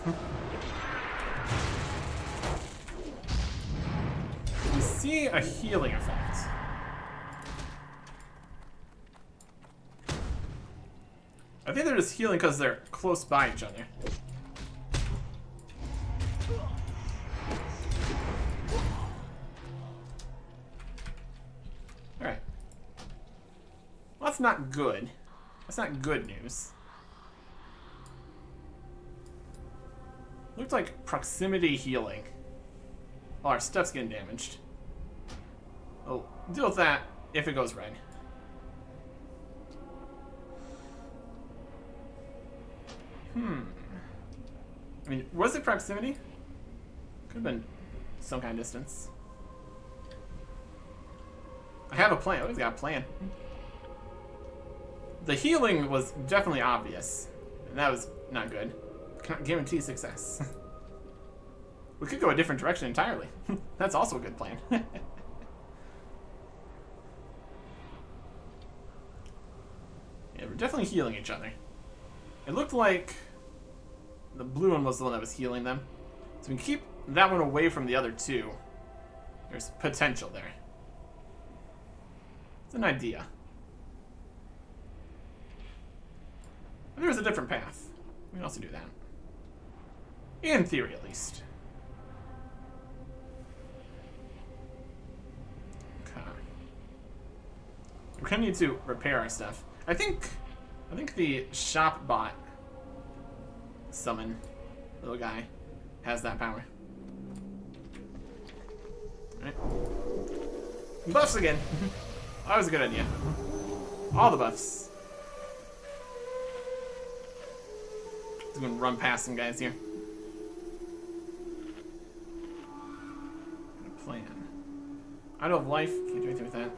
[SPEAKER 1] We see a healing effect. I think they're just healing because they're close by each other. Alright. Well, that's not good. That's not good news. Looked like proximity healing. Oh, our stuff's getting damaged. Oh, deal with that if it goes red. I mean, was it proximity? Could have been some kind of distance. I have a plan. Oh, he's got a plan. The healing was definitely obvious. And that was not good. Can't guarantee success. We could go a different direction entirely. That's also a good plan. Yeah, we're definitely healing each other. It looked like the blue one was the one that was healing them. So we can keep that one away from the other two. There's potential there. It's an idea. And there's a different path. We can also do that. In theory, at least. Okay. We kind of need to repair our stuff. I think the shop bot summon little guy has that power. Alright. Buffs again. That was a good idea. All the buffs. I'm gonna run past some guys here. Plan. Idol of Life, can't do anything with that.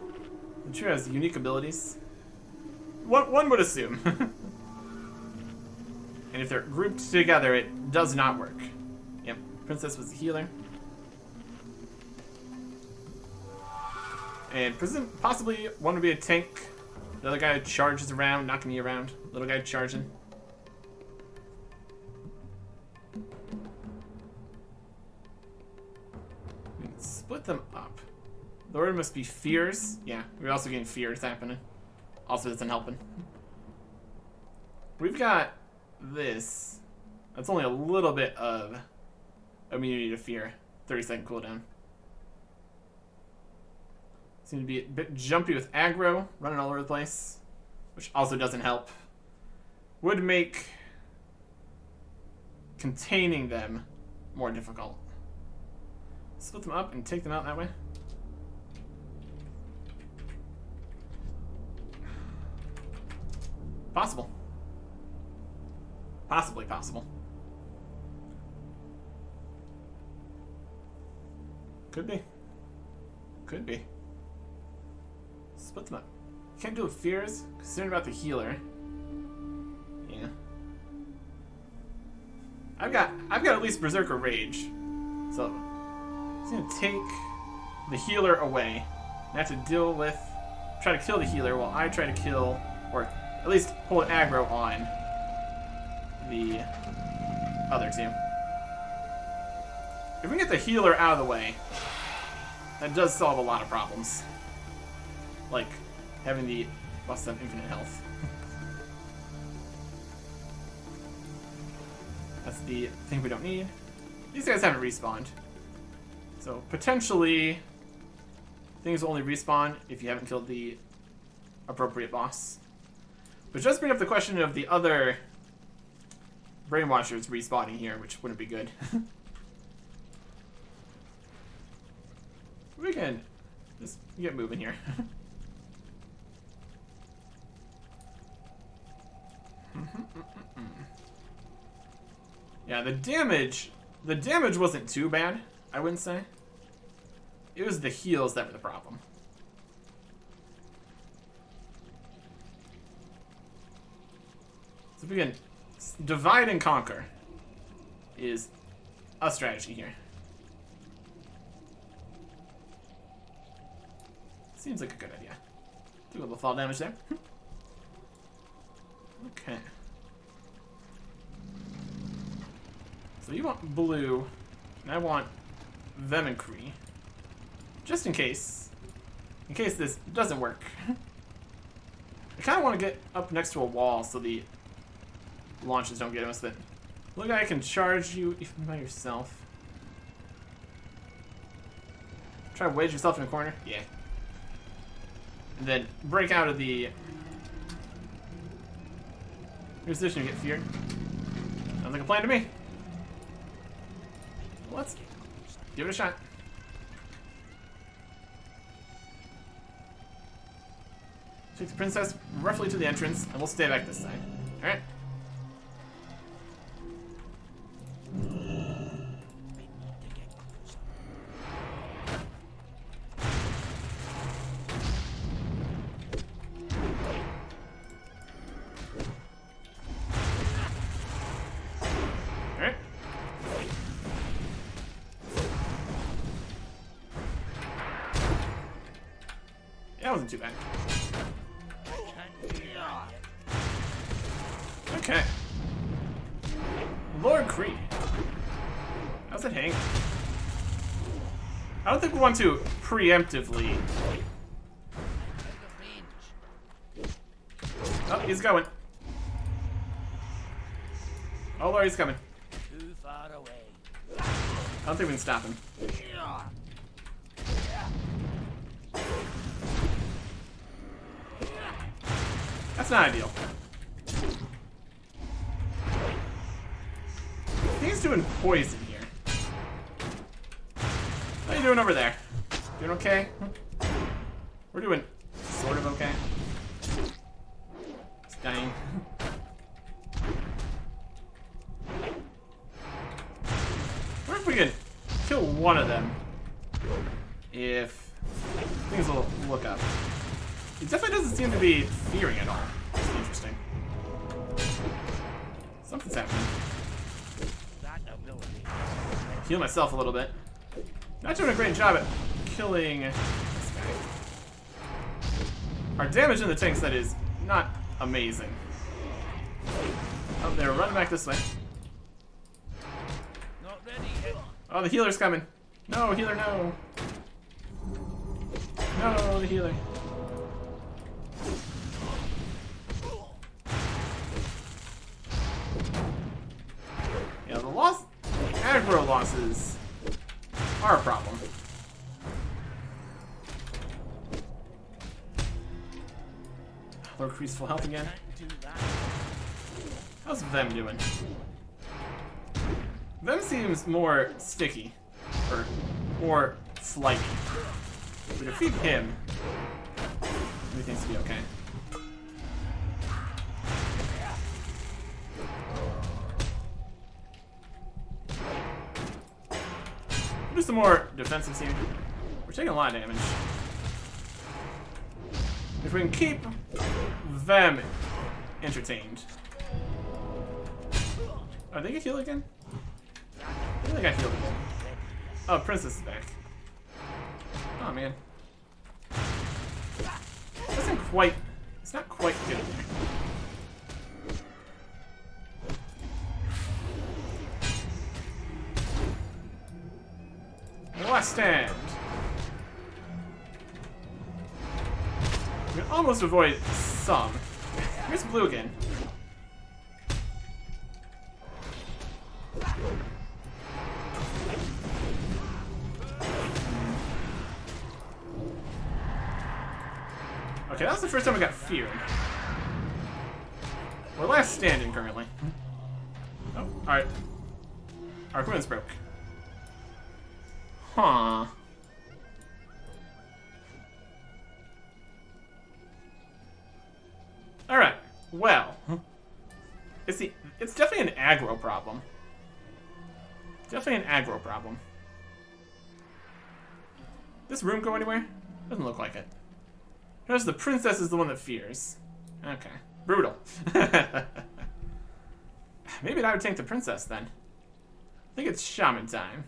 [SPEAKER 1] The tree has unique abilities. One would assume. And if they're grouped together, it does not work. Yep, Princess was the healer. And possibly one would be a tank. The other guy charges around, knocking me around. Little guy charging. We can split them up. The order must be fears. Yeah, we're also getting fears happening. Also isn't helping. We've got this. That's only a little bit of immunity to fear. 30-second cooldown. Seem to be a bit jumpy with aggro, running all over the place, which also doesn't help. Would make containing them more difficult. Split them up and take them out that way. Possible. Possibly possible. Could be. Could be. Split them up. Can't do it fears. Concerned about the healer. Yeah. I've got at least Berserker Rage. So I'm gonna take the healer away. I have to deal with try to kill the healer while I try to kill, or at least hold aggro on the other team. If we can get the healer out of the way, that does solve a lot of problems. Like having the boss have infinite health. That's the thing we don't need. These guys haven't respawned. So potentially things will only respawn if you haven't killed the appropriate boss. Which does bring up the question of the other brainwashers respawning here, which wouldn't be good. We can just get moving here. Yeah, the damage wasn't too bad, I wouldn't say. It was the heals that were the problem. So if we can divide and conquer is a strategy here. Seems like a good idea. Do a little fall damage there. Okay. So you want blue, and I want Venomcree. Just in case this doesn't work. I kind of want to get up next to a wall so the launches don't get us. That look, I can charge you even by yourself. Try to wedge yourself in a corner. Yeah. And then break out of the position to get feared. Sounds like a plan to me. Let's give it a shot. Take the princess roughly to the entrance, and we'll stay back this side. Alright. Alright. That wasn't too bad. Okay. Lord Creed. How's it hang? I don't think we want to preemptively. Oh, he's going. Oh Lord, he's coming.
[SPEAKER 2] Too far away.
[SPEAKER 1] I don't think we can stop him. That's not ideal. I think he's doing poison here. How you doing over there? Doing okay? We're doing sort of okay. It's dying. I wonder if we could kill one of them. If things will look up. It definitely doesn't seem to be fearing at all. It's interesting. Something's happening.
[SPEAKER 2] That ability.
[SPEAKER 1] Heal myself a little bit. Not doing a great job at killing this guy. Our damage in the tank set is not amazing. Oh, they're running back this way.
[SPEAKER 2] Not ready yet.
[SPEAKER 1] Oh, the healer's coming. No, healer, no. No, the healer. Yeah, the aggro losses are a problem. Lord Crease full health again.
[SPEAKER 2] Can't do that.
[SPEAKER 1] How's Vem doing? Vem seems more sticky. Or more flighty. If we defeat him, everything's to be okay. Do some more defensive scene. We're taking a lot of damage. If we can keep them entertained. Oh, they get healed again? I think they got healed again. Oh, Princess is back. Oh man. It's not quite good there. Last stand. We can almost avoid some. Here's blue again. Okay, that was the first time I got feared. We're last standing currently. Oh, alright. Our equipment's broke. Huh. Alright. Well. It's definitely an aggro problem. Definitely an aggro problem. This room go anywhere? Doesn't look like it. Notice the princess is the one that fears. Okay. Brutal. Maybe I would tank the princess then. I think it's shaman time.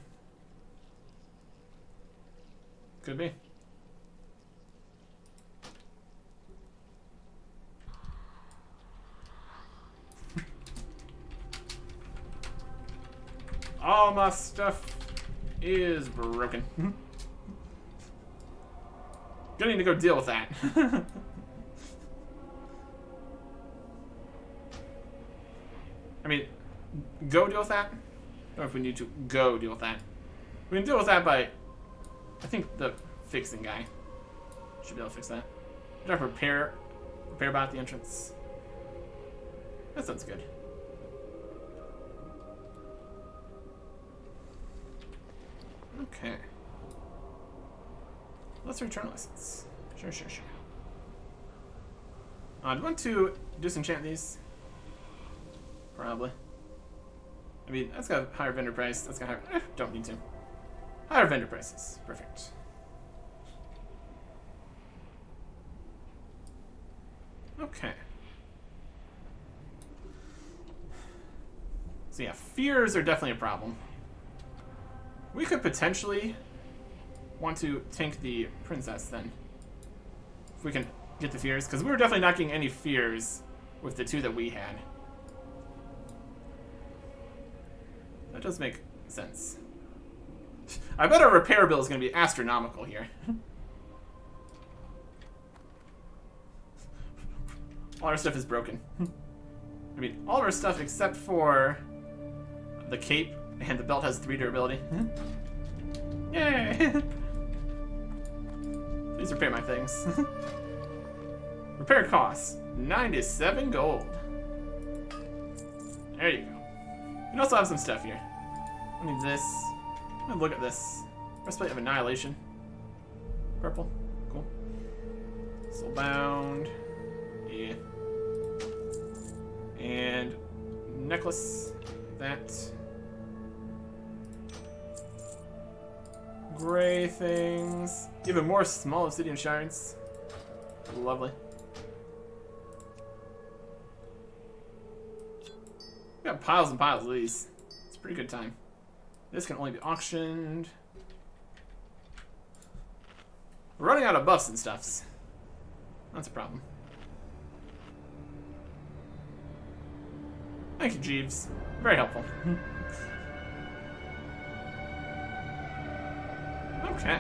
[SPEAKER 1] Could be. All my stuff is broken. Gonna need to go deal with that. I mean, go deal with that? I don't know if we need to go deal with that. We can deal with that by, I think the fixing guy should be able to fix that. Did I repair bot at the entrance? That sounds good. Okay. Let's return license. Sure. Do you want to disenchant these? Probably. I mean, that's got a higher vendor price. That's got higher. Don't need to. Higher vendor prices. Perfect. Okay. So yeah, fears are definitely a problem. We could potentially want to tank the princess then. If we can get the fears, because we were definitely not getting any fears with the two that we had. That does make sense. I bet our repair bill is going to be astronomical here. All our stuff is broken. I mean, all of our stuff except for the cape and the belt has 3 durability. Yay! Please repair my things. Repair costs. 97 gold. There you go. We can also have some stuff here. I need this. I'm gonna look at this. Breastplate of Annihilation. Purple. Cool. Soulbound. Yeah. And necklace. That. Gray things. Even more small obsidian shards. Lovely. We got piles and piles of these. It's a pretty good time. This can only be auctioned. We're running out of buffs and stuffs. That's a problem. Thank you, Jeeves. Very helpful. Okay.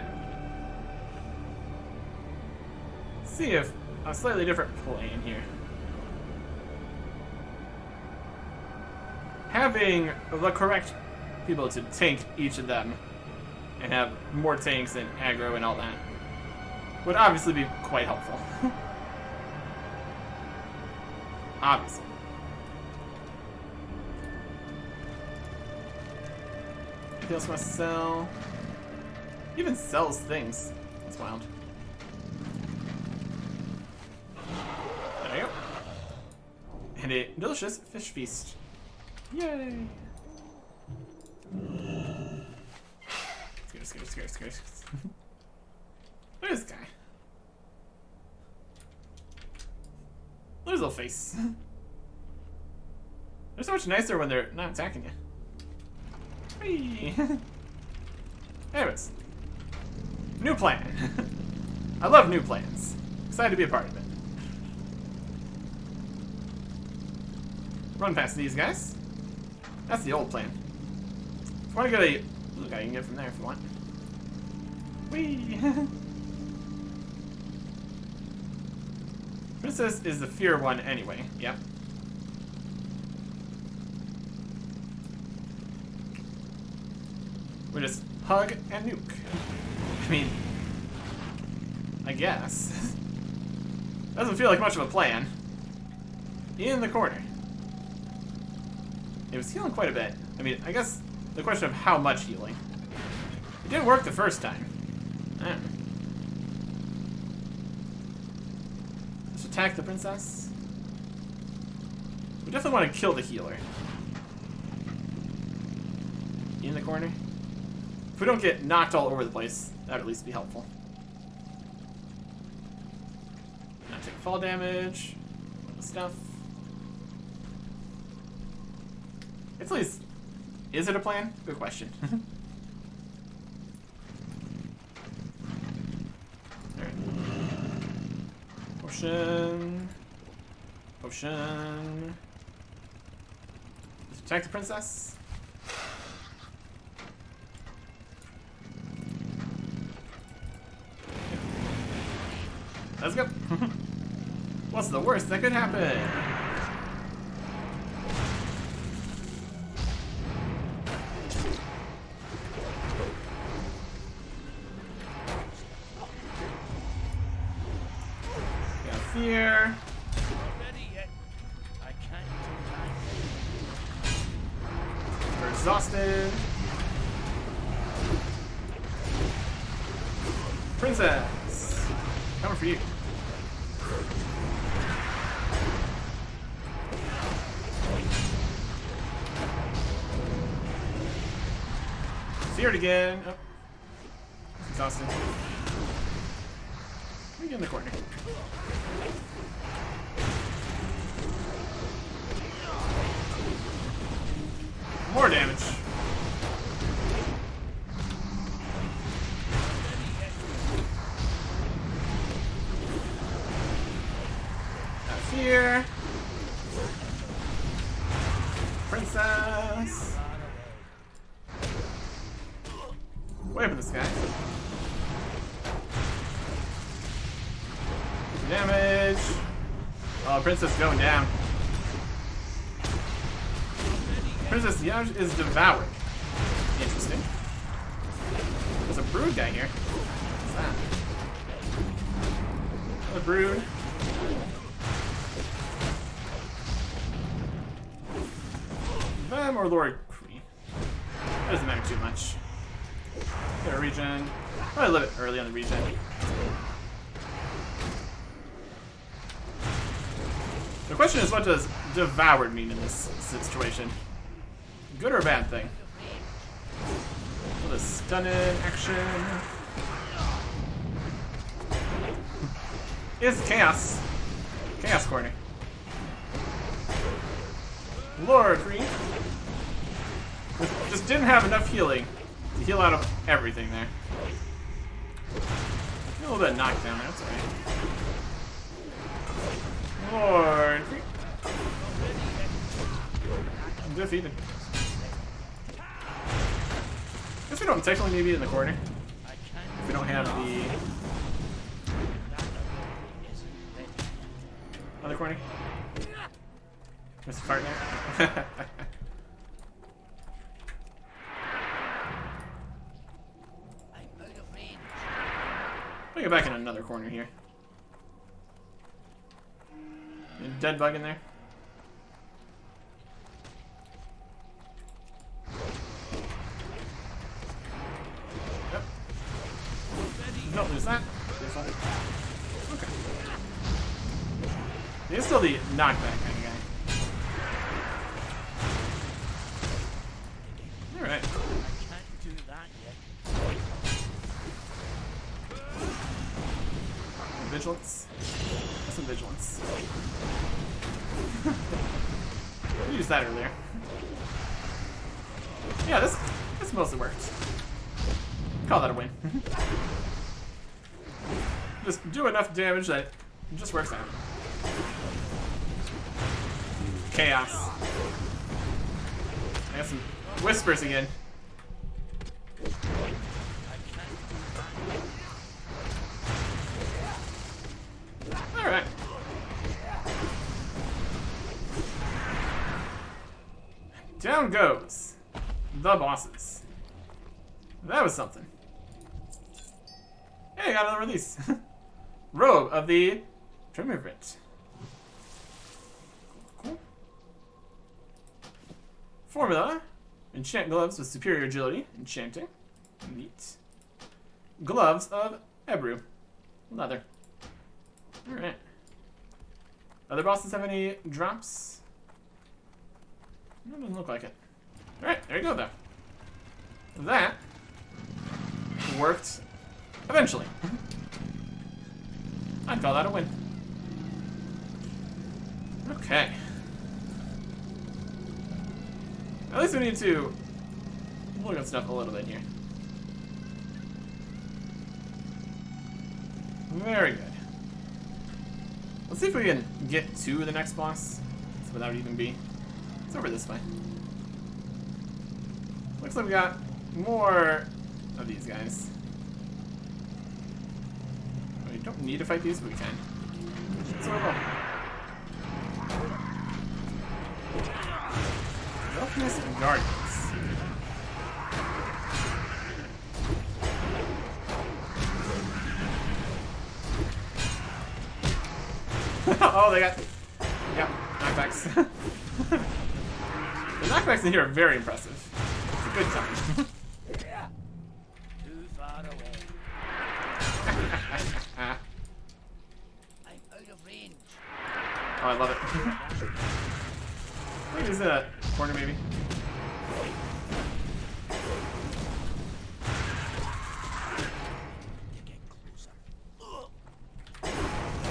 [SPEAKER 1] Let's see if a slightly different plane here. Having the correct people to tank each of them and have more tanks and aggro and all that would obviously be quite helpful. Obviously. Anything else I want to sell? He even sells things. That's wild. There you go. And a delicious fish feast. Yay! Scare. Look at this guy. Look at his little face. They're so much nicer when they're not attacking you. Whee! Anyways. New plan. I love new plans. Excited to be a part of it. Run past these guys. That's the old plan. If you want to get a blue guy, you can get from there if you want. Whee! Princess is the fear one anyway. Yep. We just hug and nuke. I mean, I guess. Doesn't feel like much of a plan. In the corner. It was healing quite a bit. I mean, I guess the question of how much healing. It didn't work the first time. I don't know. Let's attack the princess. We definitely want to kill the healer. In the corner. If we don't get knocked all over the place, that would at least be helpful. Not take fall damage. Stuff. It's at least. Is it a plan? Good question. Alright. Potion. Potion. Let's attack the princess. Let's go. What's the worst that could happen? Got fear.
[SPEAKER 2] Ready yet? I can't
[SPEAKER 1] We're exhausted. Princess. Coming for you. See her again. Oh. Exhausted. Let me get in the corner. More damage. Here. Princess. Wait for this guy. Damage. Oh, princess going down. Princess Yaj is devoured. Interesting. There's a brood guy here. What's that? Another brood. Lord Kree. That doesn't matter too much. Get a regen. Probably a little bit early on the regen. The question is, what does devoured mean in this situation? Good or a bad thing? With a stunning action. It's chaos. Chaos corner. Lord Kree. Just didn't have enough healing to heal out of everything there. A little bit of knockdown there, that's alright. Lord Kree. Defeated. Guess we don't technically need to be in the corner. If we don't have the other corner. Mr. Partner. I'll get back in another corner here. A dead bug in there. Yep. Don't lose that. Okay. He's still the knockback kind of guy. Alright.
[SPEAKER 2] Can't do that yet.
[SPEAKER 1] Vigilance. That's some vigilance. We used that earlier. Yeah, this mostly worked. Call that a win. Just do enough damage that it just works out. Chaos. I got some whispers again. Alright. Down goes the bosses. That was something. Hey, I got another release. Robe of the Triumvirate. Cool. Formula. Enchant gloves with superior agility. Enchanting. Neat. Gloves of Ebru. Leather. Alright. Other bosses have any drops? No, doesn't look like it. Alright, there you go, though. That worked eventually. I'd call that a win. Okay. At least we need to look at stuff a little bit here. Very good. Let's see if we can get to the next boss without even be. It's over this way. Looks like we got more of these guys. We don't need to fight these, but we can. So we will. Darkness and Guardians. Oh, they got knockbacks. The knockbacks in here are very impressive. It's a good time.
[SPEAKER 2] Too far away. I'm out of range.
[SPEAKER 1] Oh, I love it. Wait, is that a corner maybe?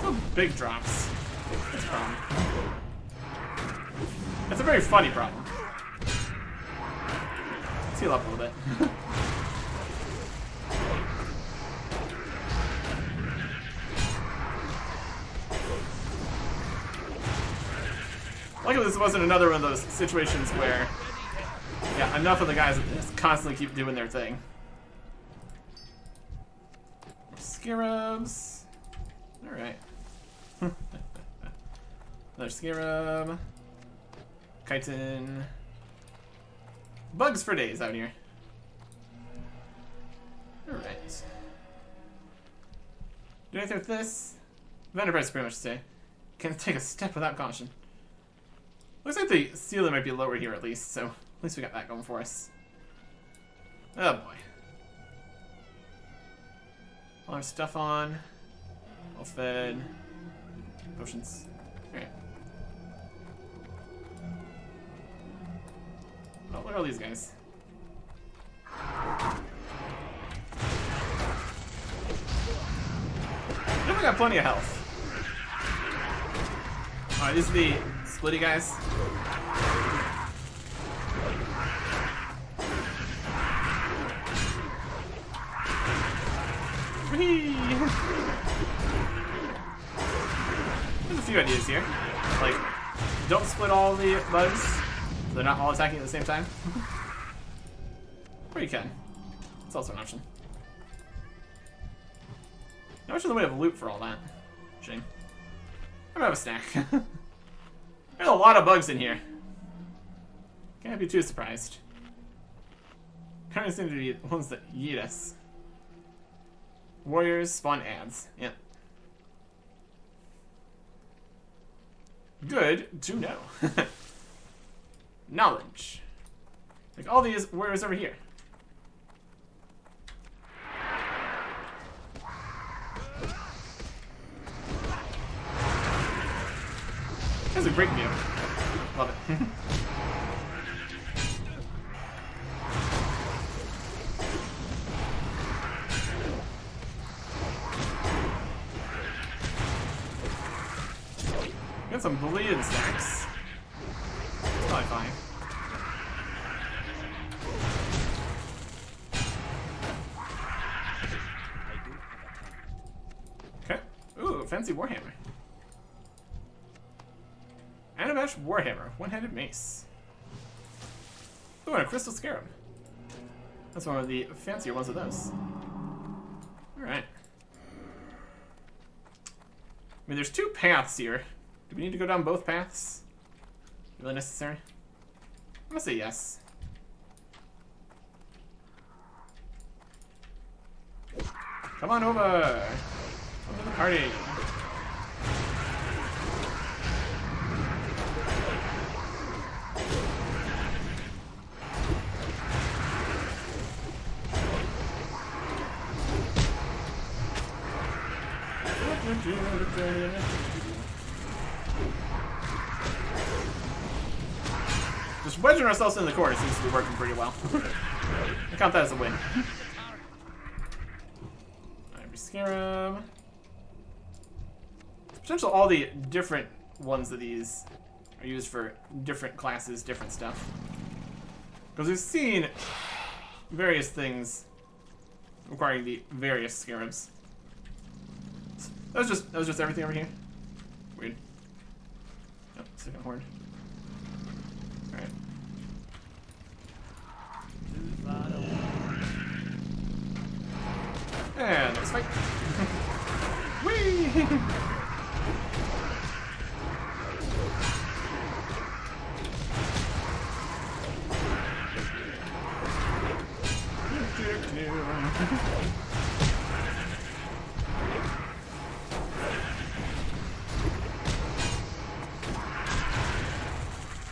[SPEAKER 1] Oh, big drops. That's a problem. That's a very funny problem. Let's heal up a little bit. Luckily this wasn't another one of those situations where, yeah, enough of the guys just constantly keep doing their thing. Scarabs. Alright. Another scarab. Chitin. Bugs for days out here. Alright. Do anything with this? Enterprise pretty much say. Can't take a step without caution. Looks like the ceiling might be lower here at least, so At least we got that going for us. Oh boy. All our stuff on. All fed. Potions. Alright. Oh, look at all these guys. Definitely got plenty of health. Alright, these are the splitty guys. Whee! There's a few ideas here. Like, don't split all the bugs, so they're not all attacking at the same time. Or you can. It's also an option. Not much in the way of loot for all that. Shame. I'm gonna have a snack. There's a lot of bugs in here. Can't be too surprised. Kind of seem to be the ones that yeet us. Warriors spawn ads. Yep. Good to know. Knowledge. Like all these warriors over here. That's a great view. Love it. Got some bleeding stacks. It's probably fine. Okay. Ooh, fancy warhammer. Ahn'Qiraj warhammer, one-handed mace. Ooh, and a crystal scarab. That's one of the fancier ones of those. Alright. I mean, there's two paths here. Do we need to go down both paths? Really necessary? I'm gonna say yes. Come on over! Come to the party! Just wedging ourselves in the corner seems to be working pretty well. I count that as a win. Ivory Scarab. Potentially all the different ones of these are used for different classes, different stuff. Because we've seen various things requiring the various scarabs. That was just everything over here. Weird. Oh, second horde. Alright. And let's fight. Whee!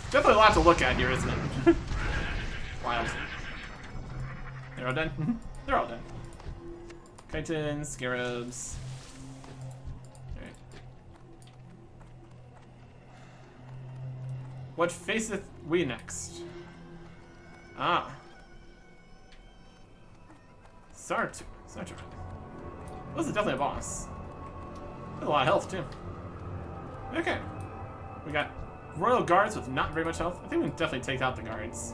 [SPEAKER 1] Definitely a lot to look at here, isn't it? Wild. They're all done? They're all done. Chitons, scarabs. Alright. What faceth we next? Ah. Sartu. This is definitely a boss. With a lot of health, too. Okay. We got Royal Guards with not very much health. I think we can definitely take out the guards.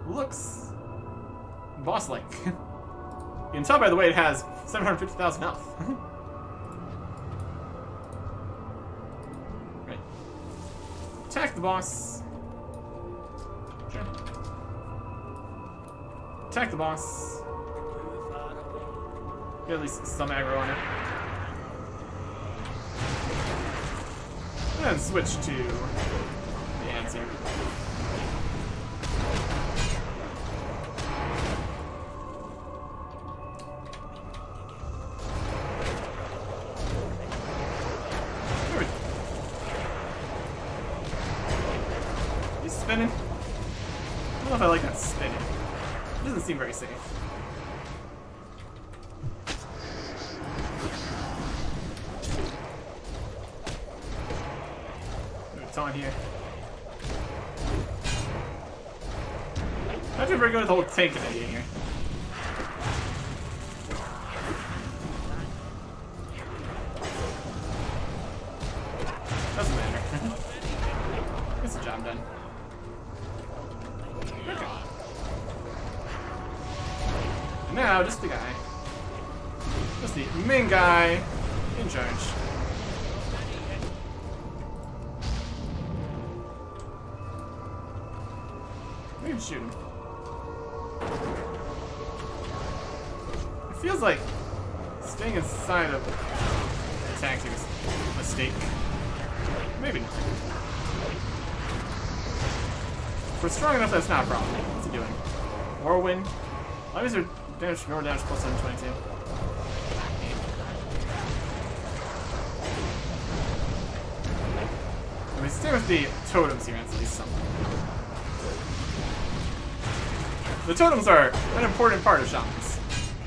[SPEAKER 1] Looks boss-like. You can tell by the way it has 750,000 health. Right. Attack the boss. Sure. Attack the boss. Get at least some aggro on it. And switch to the ants here. He's spinning. I like that spinning. It doesn't seem very safe. It's on here. Not too very good at the whole tank idea here. Doesn't matter. Gets the job done. Okay. And now, just the guy. Just the main guy in charge. We can shoot him. It feels like staying inside of the tactic is a mistake. Maybe not. If we're strong enough, that's not a problem. What's he doing? Whirlwind. Lives are damage, more damage plus 722. I mean, stay with the totems here, at least something. The totems are an important part of shamans.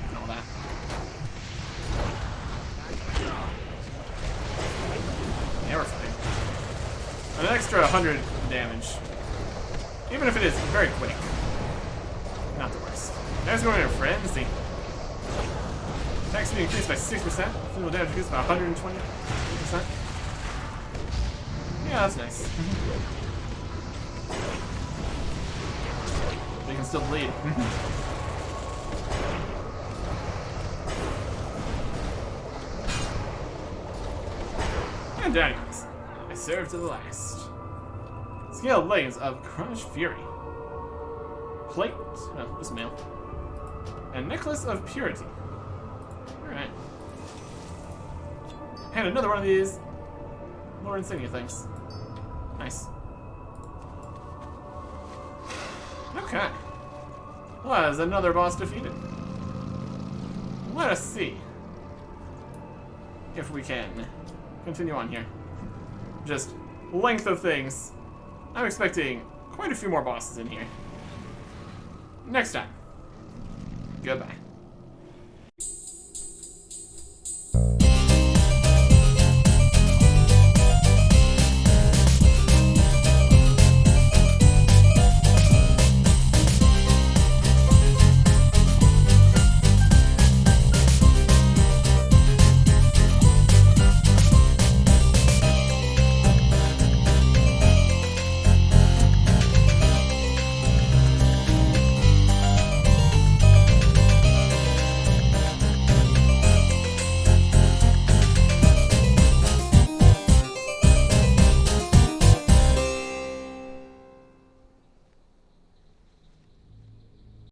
[SPEAKER 1] And all that. Yeah, we're fine. An extra 100 damage. Even if it is very quick. Not the worst. Now it's going to frenzy. Attack speed increased by 6%. Physical damage increased by 120%. Yeah, that's nice. They can still bleed. And down he goes. I serve to the last. Scaled leggings of Crush Fury. Plate, just mail. And necklace of purity. Alright. And another one of these more insignia things. Nice. Okay. Well, there's another boss defeated. Let us see if we can continue on here. Just length of things. I'm expecting quite a few more bosses in here. Next time. Goodbye.